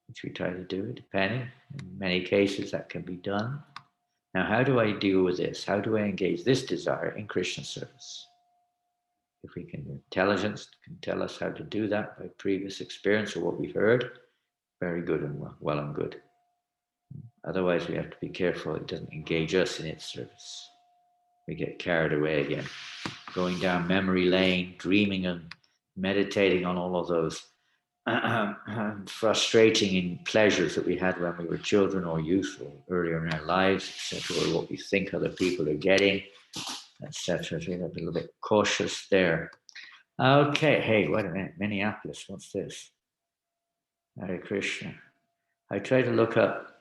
which we try to do, depending. In many cases, that can be done. Now, how do I deal with this? How do I engage this desire in Krishna service? If we can, intelligence can tell us how to do that by previous experience or what we heard, very good and well and good. Otherwise, we have to be careful it doesn't engage us in its service. We get carried away again, going down memory lane, dreaming and meditating on all of those frustrating pleasures that we had when we were children or youth or earlier in our lives, etc., or what we think other people are getting, etc. So we have to be a little bit cautious there. Okay, hey, wait a minute, Minneapolis, what's this? Hare Krishna. I tried to look up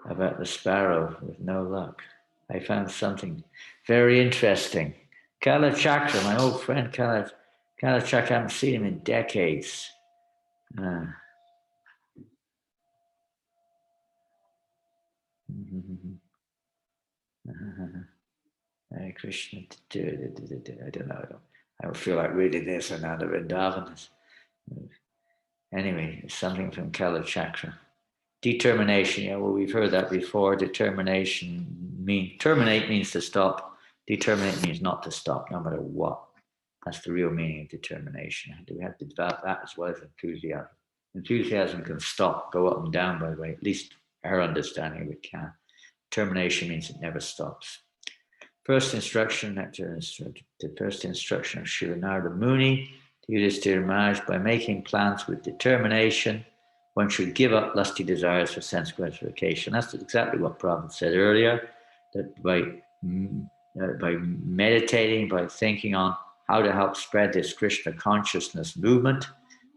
about the sparrow with no luck. I found something very interesting. Kala Chakra, my old friend Kala Chakra, I haven't seen him in decades. Hare Krishna. I don't know. I don't feel like reading this or not. Vrindavan. Anyway, it's something from Kala Chakra. Determination. Yeah, well, we've heard that before. Determination terminate means to stop. Determinate means not to stop, no matter what. That's the real meaning of determination. We have to develop that as well as enthusiasm. Enthusiasm can stop, go up and down, by the way. At least our understanding of it can. Determination means it never stops. First instruction, the first instruction of Srila Narada Muni to Yudhishthira Maharaj: by making plans with determination, one should give up lusty desires for sense gratification. That's exactly what Prabhupada said earlier, that by meditating, by thinking on how to help spread this Krishna consciousness movement,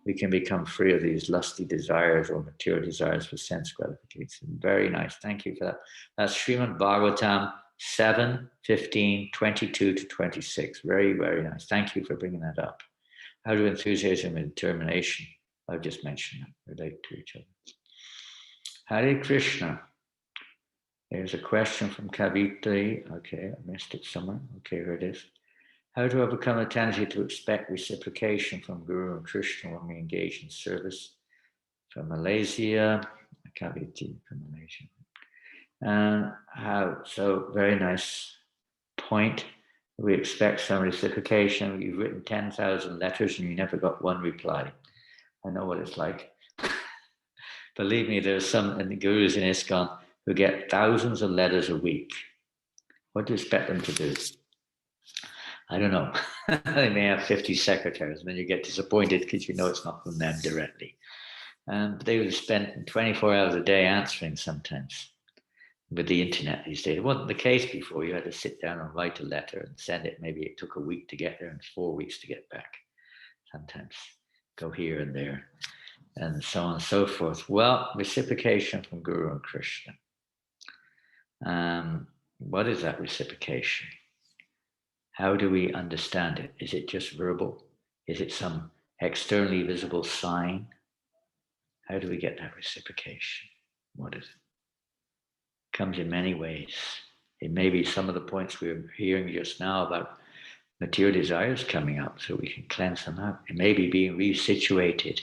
we can become free of these lusty desires or material desires for sense gratification. Very nice. Thank you for that. That's Srimad Bhagavatam 7, 15, 22 to 26. Very, very nice. Thank you for bringing that up. How do enthusiasm and determination, I've just mentioned them, relate to each other? Hare Krishna. There's a question from Kavitri. Okay, I missed it somewhere. Okay, here it is. How to overcome the tendency to expect reciprocation from Guru and Krishna when we engage in service? From Malaysia. Kavitri from Malaysia. So very nice point. We expect some reciprocation. You've written 10,000 letters and you never got one reply. I know what it's like. Believe me, there's some in the gurus in ISKCON who get thousands of letters a week. What do you expect them to do? I don't know. They may have 50 secretaries, and then you get disappointed because you know it's not from them directly. But they would spend 24 hours a day answering sometimes. With the internet these days, it wasn't the case before. You had to sit down and write a letter and send it. Maybe it took a week to get there and 4 weeks to get back. Sometimes go here and there, and so on and so forth. Well, reciprocation from Guru and Krishna. What is that reciprocation? How do we understand it? Is it just verbal? Is it some externally visible sign? How do we get that reciprocation? What is it? It comes in many ways. It may be some of the points we were hearing just now about material desires coming up so we can cleanse them out. It may be being resituated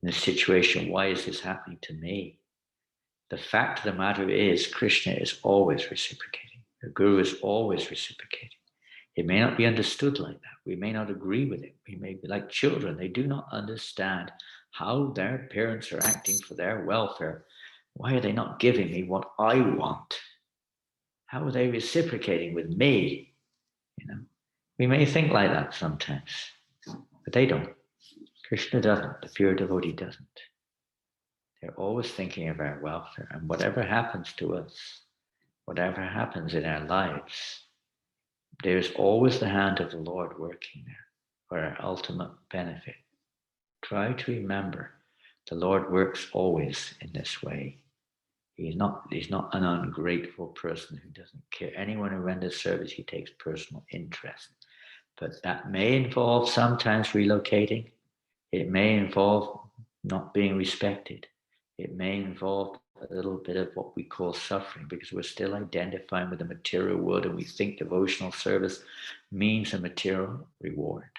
in a situation. Why is this happening to me? The fact of the matter is Krishna is always reciprocating. The Guru is always reciprocating. It may not be understood like that. We may not agree with it. We may be like children. They do not understand how their parents are acting for their welfare. Why are they not giving me what I want? How are they reciprocating with me? We may think like that sometimes, but they don't. Krishna doesn't. The pure devotee doesn't. They're always thinking of our welfare, and whatever happens to us, whatever happens in our lives, there's always the hand of the Lord working there for our ultimate benefit. Try to remember the Lord works always in this way. He's not an ungrateful person who doesn't care. Anyone who renders service, he takes personal interest. But that may involve sometimes relocating. It may involve not being respected. It may involve a little bit of what we call suffering, because we're still identifying with the material world and we think devotional service means a material reward.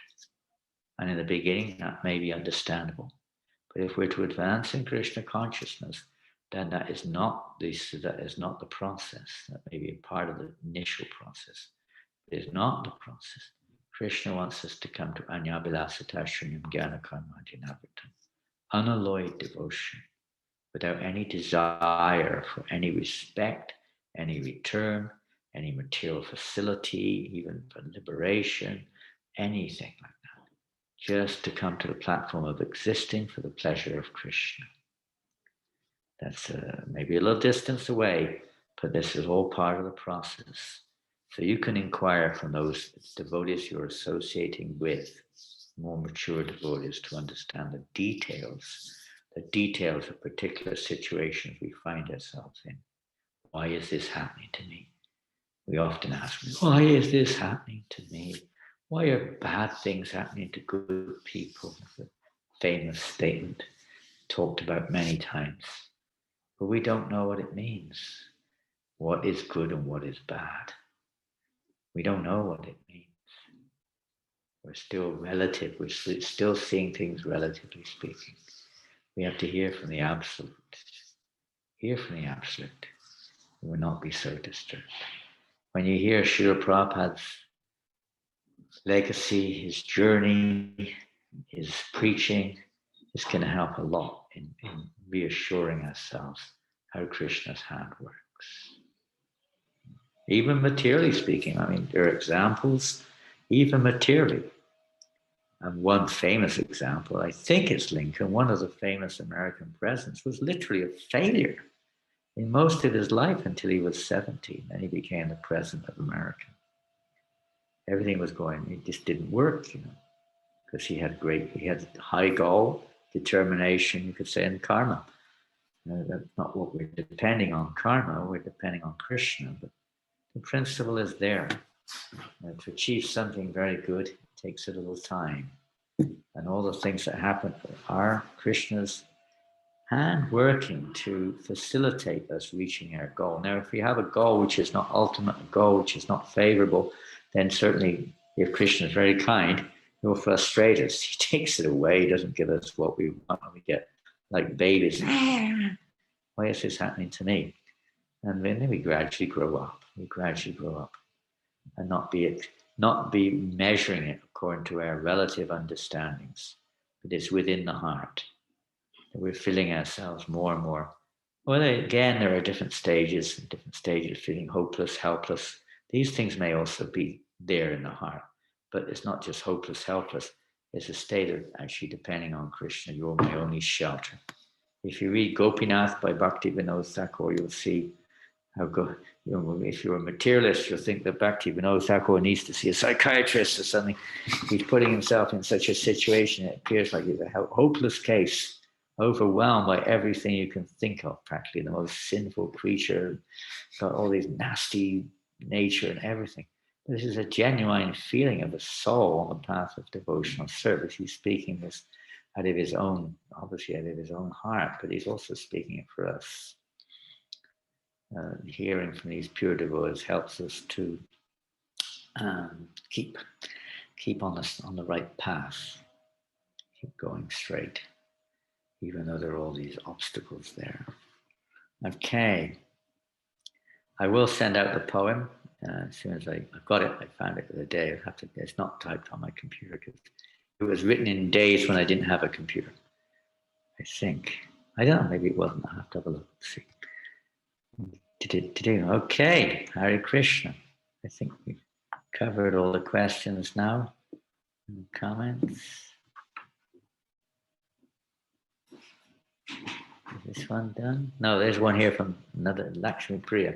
And in the beginning, that may be understandable. But if we're to advance in Krishna consciousness, then that is not the process. That may be a part of the initial process. It is not the process. Krishna wants us to come to Anyabhilasatashrinyam Jnana Karmadhyanavartam, unalloyed devotion, without any desire for any respect, any return, any material facility, even for liberation, anything like that. Just to come to the platform of existing for the pleasure of Krishna. That's maybe a little distance away, but this is all part of the process. So you can inquire from those devotees you're associating with, more mature devotees, to understand the details of particular situations we find ourselves in. Why is this happening to me? We often ask, why is this happening to me? Why are bad things happening to good people? It's a famous statement talked about many times. But we don't know what it means. what is good and what is bad. We don't know what it means. We're still relative. We're still seeing things relatively speaking. We have to hear from the Absolute. Hear from the Absolute. We will not be so disturbed. When you hear Srila Prabhupada's legacy, his journey, his preaching, it's going to help a lot in reassuring ourselves how Krishna's hand works. Even materially speaking, I mean, there are examples, even materially. And one famous example, I think it's Lincoln, one of the famous American presidents, was literally a failure in most of his life until he was 70. Then he became the president of America. Everything was going, it just didn't work, because he had high goal, determination, you could say, and karma. That's not what we're depending on, karma, we're depending on Krishna, but the principle is there. To achieve something very good, it takes a little time. And all the things that happen are Krishna's hand working to facilitate us reaching our goal. Now, if we have a goal which is not ultimate, a goal which is not favorable, then certainly if Krishna is very kind, he will frustrate us. He takes it away, he doesn't give us what we want, and we get like babies. Why is this happening to me? And then we gradually grow up. And not be measuring it according to our relative understandings, but it's within the heart. We're filling ourselves more and more. Well, again, there are different stages of feeling hopeless, helpless. These things may also be there in the heart, but it's not just hopeless, helpless. It's a state of actually depending on Krishna. You're my only shelter. If you read Gopinath by Bhaktivinoda Thakur, you'll see how good. If you're a materialist, you'll think that Bhaktivinoda Thakur needs to see a psychiatrist or something. He's putting himself in such a situation, it appears like he's a hopeless case, overwhelmed by everything you can think of, practically the most sinful creature, got all this nasty nature and everything. This is a genuine feeling of a soul on the path of devotional service. He's speaking this out of his own, obviously out of his own heart, but he's also speaking it for us. Hearing from these pure devotees helps us to keep on the right path, keep going straight, even though there are all these obstacles there. Okay, I will send out the poem as soon as I've got it. I found it the other day. It's not typed on my computer because it was written in days when I didn't have a computer. I think. I don't know, maybe it wasn't. I'll have to have a look. See. Okay, Hare Krishna. I think we've covered all the questions now. Any comments? Is this one done? No, there's one here from another Lakshmi Priya.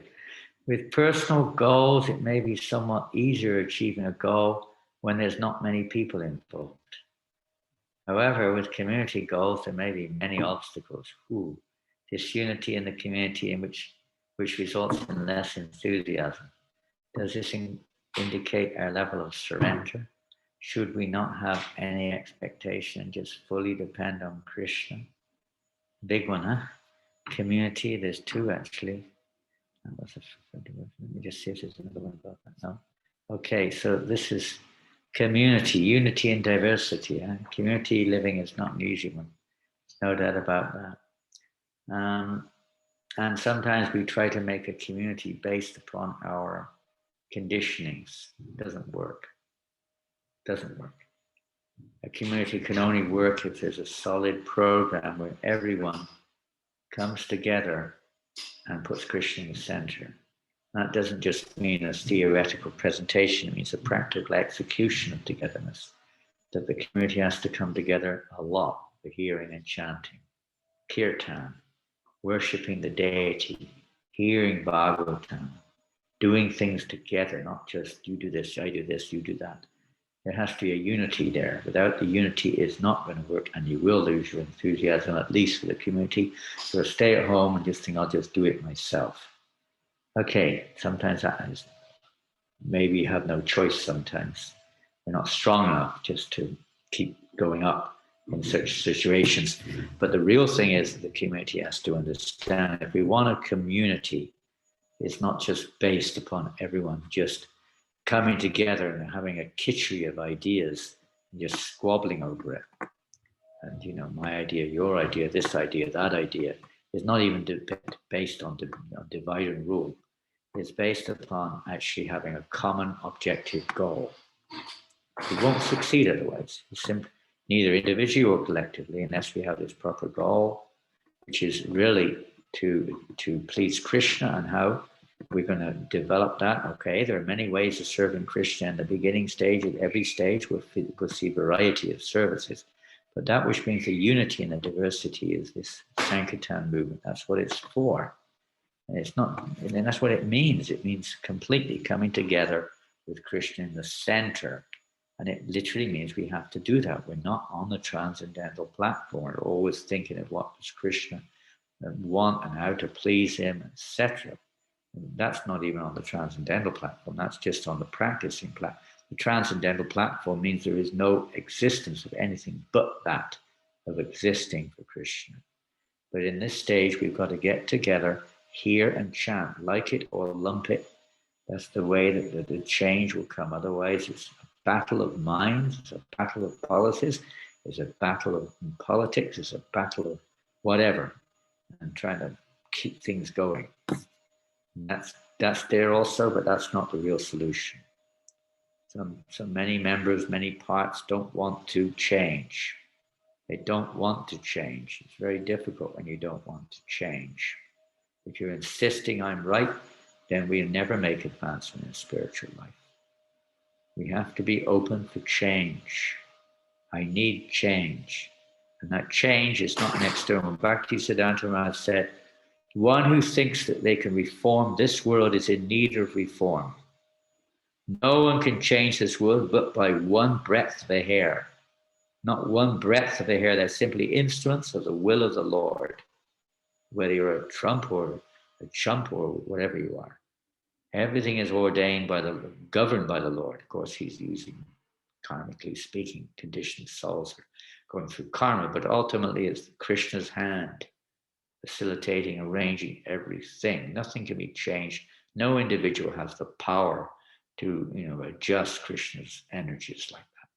With personal goals, it may be somewhat easier achieving a goal when there's not many people involved. However, with community goals, there may be many obstacles. Disunity in the community in which results in less enthusiasm. Does this indicate our level of surrender? Should we not have any expectation and just fully depend on Krishna? Big one, huh? Community, there's two actually. Let me just see if there's another one about that. No? Okay, so this is community, unity and diversity. Huh? Community living is not an easy one. There's no doubt about that. And sometimes we try to make a community based upon our conditionings. It doesn't work. A community can only work if there's a solid program where everyone comes together and puts Krishna in the center. That doesn't just mean a theoretical presentation, it means a practical execution of togetherness. That the community has to come together a lot for hearing and chanting. Kirtan, worshipping the deity, hearing Bhagavatam, doing things together, not just you do this, I do this, you do that. There has to be a unity there. Without the unity, it's not going to work, and you will lose your enthusiasm, at least for the community. So stay at home and just think, I'll just do it myself. Okay, sometimes that is, maybe you have no choice sometimes. You're not strong enough just to keep going up in such situations. But the real thing is the community has to understand, if we want a community, is not just based upon everyone just coming together and having a kitchery of ideas and just squabbling over it. And, you know, my idea, your idea, this idea, that idea is not even based on divide and rule. It's based upon actually having a common objective goal. We won't succeed otherwise. It's neither individually or collectively, unless we have this proper goal, which is really to please Krishna. And how we're going to develop that. Okay, there are many ways of serving Krishna. In the beginning stage, at every stage, we'll see variety of services. But that which brings the unity and the diversity is this Sankirtan movement. That's what it's for. And it's not, and that's what it means. It means completely coming together with Krishna in the center. And it literally means we have to do that. We're not on the transcendental platform. We're always thinking of what does Krishna want and how to please him, etc. That's not even on the transcendental platform. That's just on the practicing platform. The transcendental platform means there is no existence of anything but that, of existing for Krishna. But in this stage, we've got to get together, hear and chant, like it or lump it. That's the way that the change will come. Otherwise, it's a battle of minds, it's a battle of policies, it's a battle of politics, it's a battle of whatever, and trying to keep things going. And that's there also, but that's not the real solution. So many members, many parts don't want to change. They don't want to change. It's very difficult when you don't want to change. If you're insisting I'm right, then we'll never make advancement in spiritual life. We have to be open for change. I need change. And that change is not an external. Bhaktisiddhanta Maharaj said, one who thinks that they can reform this world is in need of reform. No one can change this world but by one breadth of a hair. Not one breadth of a hair. They're simply instruments of the will of the Lord. Whether you're a Trump or a chump or whatever you are. Everything is ordained governed by the Lord. Of course, he's using, karmically speaking, conditioned souls are going through karma, but ultimately it's Krishna's hand, facilitating, arranging everything. Nothing can be changed. No individual has the power to, adjust Krishna's energies like that.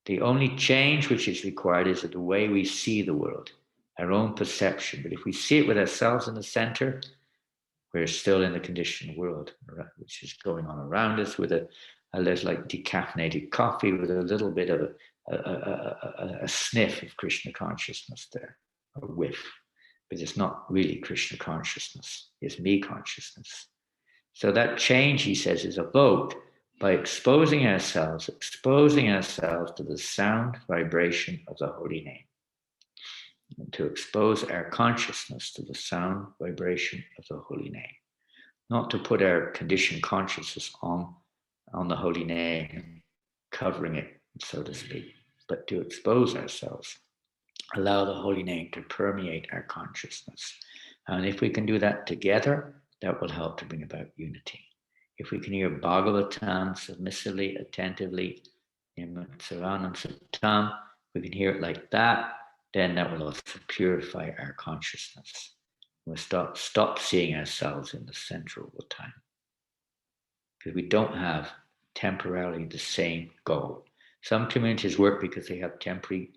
The only change which is required is the way we see the world, our own perception. But if we see it with ourselves in the center, we're still in the conditioned world, which is going on around us with a little like decaffeinated coffee with a little bit of a sniff of Krishna consciousness there, a whiff. But it's not really Krishna consciousness, it's me consciousness. So that change, he says, is evoked by exposing ourselves to the sound vibration of the holy name. And to expose our consciousness to the sound vibration of the holy name. Not to put our conditioned consciousness on the holy name, covering it, so to speak, but to expose ourselves. Allow the holy name to permeate our consciousness. And if we can do that together, that will help to bring about unity. If we can hear Bhagavatam submissively, attentively, in Saranam Satam, we can hear it like that, then that will also purify our consciousness. We'll stop seeing ourselves in the center all the time. Because we don't have temporarily the same goal. Some communities work because they have temporary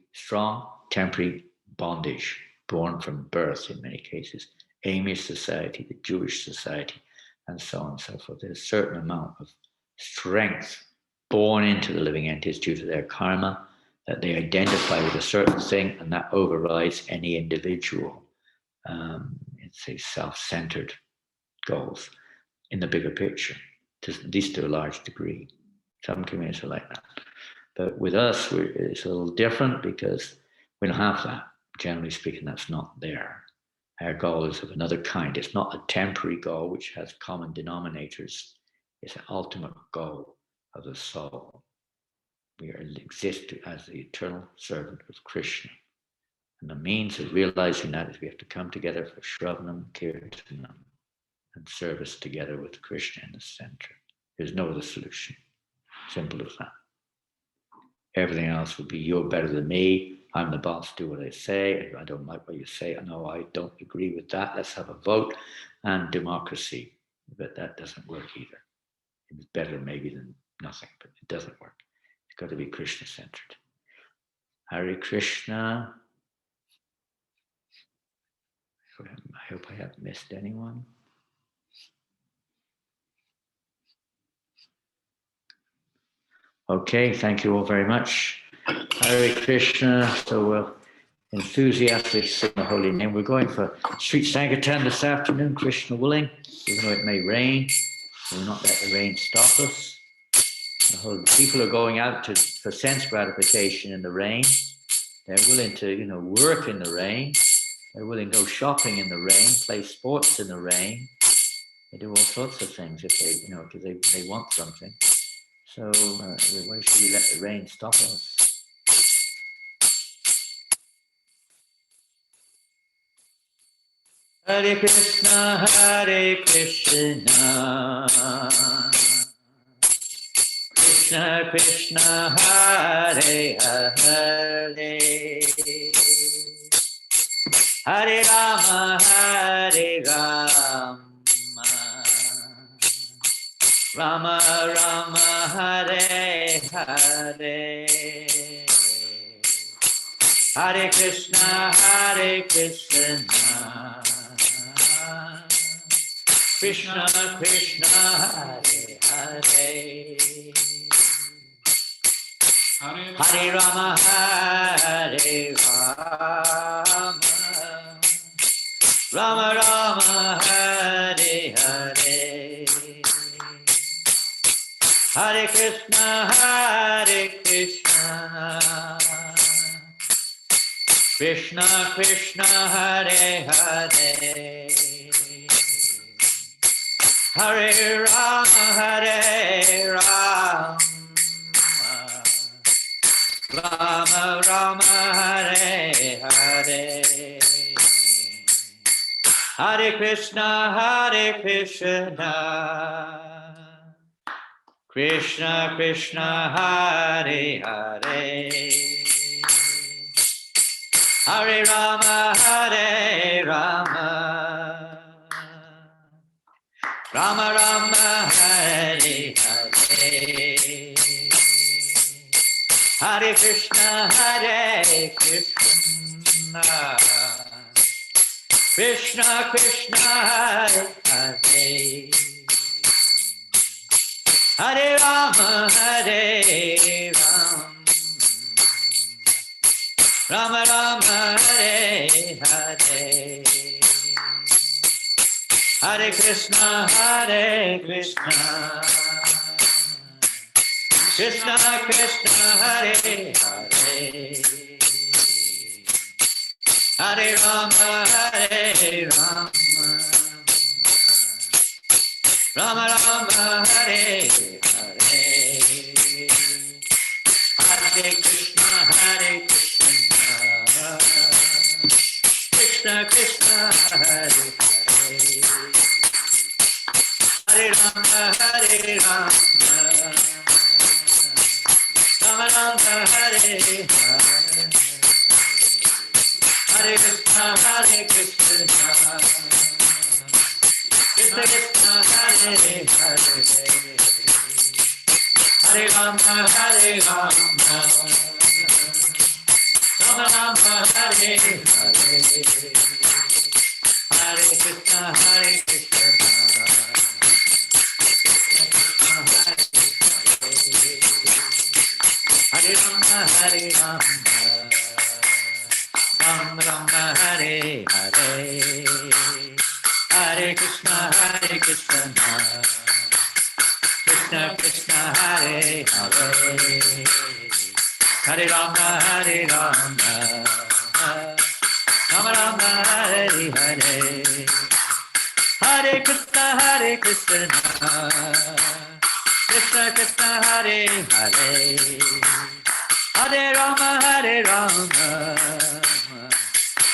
bondage, born from birth in many cases. Amish society, the Jewish society, and so on and so forth. There's a certain amount of strength born into the living entities due to their karma, that they identify with a certain thing, and that overrides any individual, self-centered goals in the bigger picture, at least to a large degree. Some communities are like that. But with us, it's a little different because we don't have that. Generally speaking, that's not there. Our goal is of another kind. It's not a temporary goal which has common denominators. It's an ultimate goal of the soul. We exist as the eternal servant of Krishna. And the means of realizing that is we have to come together for Shravanam, Kirtanam, and service together with Krishna in the center. There's no other solution. Simple as that. Everything else would be, you're better than me, I'm the boss, do what I say, I don't like what you say, no, I don't agree with that, let's have a vote, and democracy. but that doesn't work either. It's better maybe than nothing, but it doesn't work. It's got to be Krishna-centered. Hare Krishna. I hope I haven't missed anyone. Okay, thank you all very much. Hare Krishna. So we'll enthusiastically sing the holy name. We're going for Street Sankirtan this afternoon, Krishna willing, even though it may rain. We will not let the rain stop us. People are going out for sense gratification in the rain. They're willing to, work in the rain. They're willing to go shopping in the rain, play sports in the rain. They do all sorts of things if they, because they want something. So why should we let the rain stop us? Hare Krishna, Hare Krishna. Krishna Krishna, Hare Hare. Hare Rama, Hare Rama. Rama Rama, Hare Hare. Hare Krishna, Hare Krishna. Krishna Krishna, Hare Hare. Hare Rama, Hare Rama. Rama Rama, Hare Hare. Hare Krishna, Hare Krishna. Krishna Krishna, Hare Hare. Hare Rama, Hare Rama. Rama Rama, Hare Hare. Hare Krishna, Hare Krishna. Krishna Krishna, Hare Hare. Hare Rama, Hare Rama. Rama Rama, Hare Hare. Hare Krishna, Hare Krishna. Krishna Krishna, Hare Hare. Hare Rama, Hare Rama. Rama Rama, Hare Hare. Hare Krishna, Hare Krishna. Krishna Krishna, Hare Hare. Hare Rama, Hare Rama. Rama Rama, Hare Hare. Hare Krishna, Hare Krishna. Krishna Krishna, Hare Hare. Hare Rama, Hare Rama. Rama Rama, Hare Hare. Hare Krishna, Hare Krishna. Krishna Krishna, Hare Hare. Hare Rama, Hare Rama. Rama Rama, Hare Hare. Hare Krishna, Hare Krishna. Hare Rama, Hare Rama. Rama Rama, Hare Hare. Hare Krishna, Hare Krishna. Krishna Krishna, Hare Hare. Hare Rama, Hare Rama. Rama Rama, Hare Hare. Hare Krishna, Hare Krishna. Krishna Krishna, Hare Hare. Hare Rama, Hare Rama.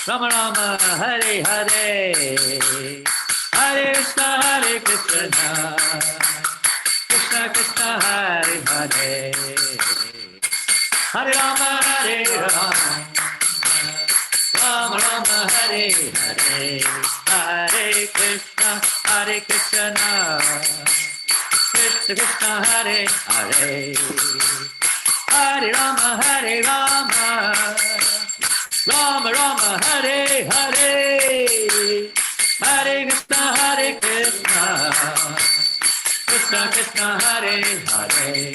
Rama Rama, Hare Hare. Hare Krishna, Hare Krishna. Krishna Krishna, Hare Hare. Hare Rama, Hare Rama. Rama Rama, Hare Hare. Hare Krishna, Hare Krishna, Krishna Krishna Hare Hare, Hare Rama, Rama Rama Hare Hare, Hare Krishna, Krishna Krishna Hare Hare,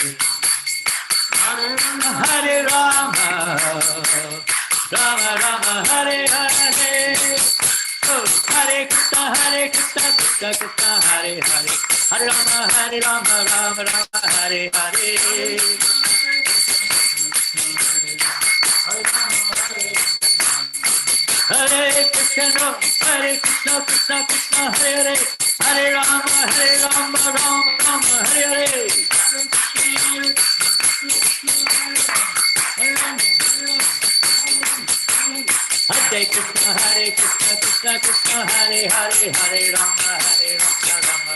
Hare Rama, Rama Rama Hare Hare. Oh, Hare Krishna, Krishna Krishna Hare Hare, Hare Rama, Rama Rama Hare Hare. Hare Krishna, Krishna Krishna Hare Hare, Hare Rama, Rama Rama Hare Hare. Hare Krishna, Krishna Krishna Hare Hare, Hare Rama, Rama Rama Hare Hare.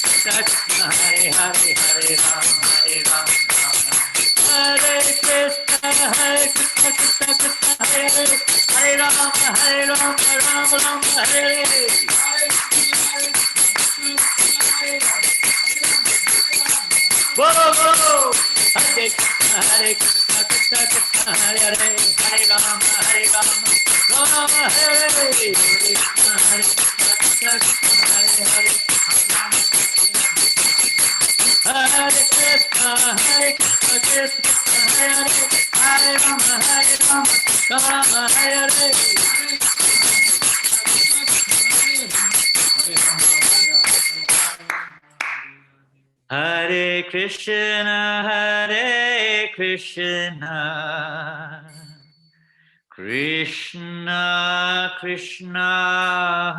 Krishna Krishna Hare Hare, Hare Rama, Hare Krishna, Krishna Krishna Hare Hare, Hare Rama, Rama Rama Hare Hare. Whoa, whoa! Hare Krishna, Krishna Krishna Hare Hare, Hare Rama, Rama Hare Hare. Krishna, Krishna Hare Hare. Hare Krishna, Krishna Hare Hare, Hare Rama, Rama Hare Hare. Hare Krishna, Krishna Krishna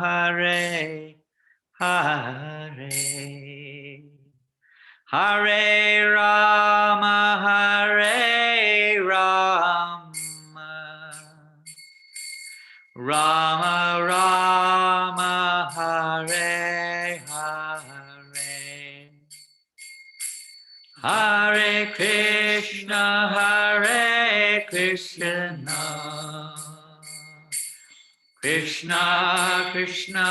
Hare Hare, Hare Rama, Rama Rama Hare Hare. Hare Krishna, Krishna Krishna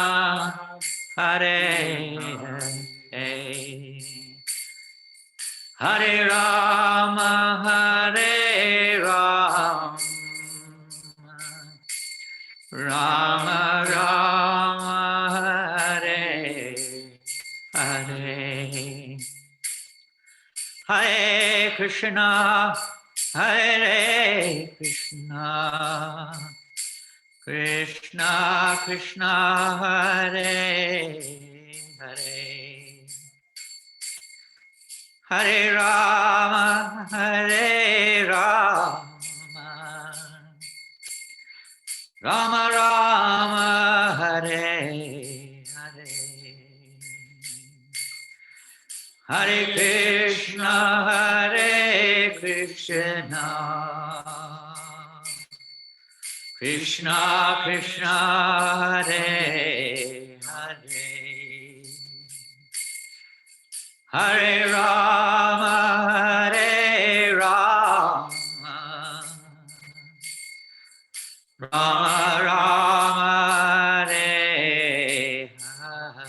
Hare Hare, Hare Rama, Rama Rama Hare Hare. Hare Krishna, Krishna Krishna Hare Hare, Hare Rama, Rama Rama Hare Hare. Hare Krishna, Krishna Krishna Hare Hare, Hare Rama, Rama Rama Hare Hare.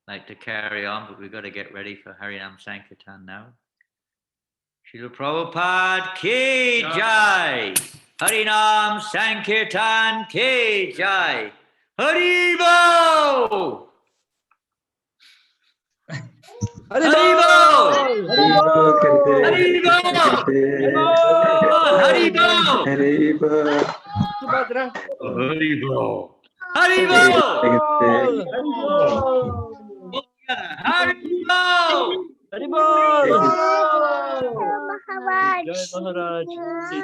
Like to carry on, but we've got to get ready for Harinam Sankirtan now. Srila Prabhupada ki jai, Harinam Sankirtan ki jai, Haribo! Haribo! Haribo! Haribo! Haribo! Haribo! Haribo! Maharaj!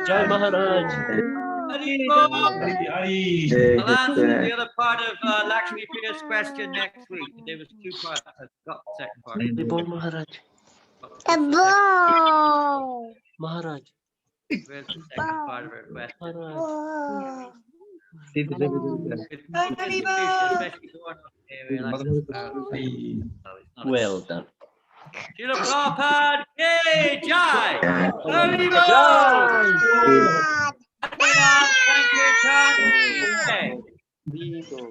Jai Maharaj! I'll answer the other part of Lakshmi Priya's question next week. There was two parts. I got the second part. Haribol Maharaj. Maharaj. Where's the second part of her question? Well done. Srila Prabhupada ki jai! Haribo! Harinam Sankirtan.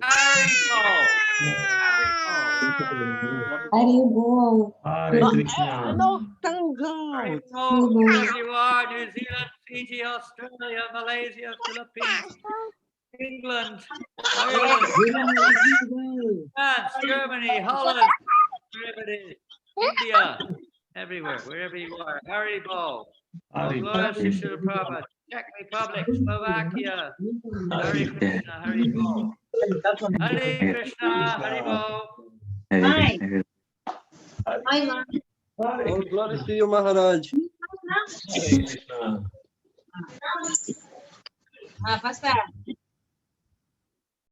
Haribol. Haribol. Hare Krishna. Haribol. Wherever you are, New Zealand, Fiji, Australia, Malaysia, Philippines, England, Ireland, France, Germany, Holland, wherever it is, India, everywhere, wherever you are. Haribol. Hare Glory to Srila Prabhupada. Czech Republic, Slovakia. Hare Krishna, Haribol. Hare Krishna, Haribol. All glory to you, Maharaj. Krishna. Pastor.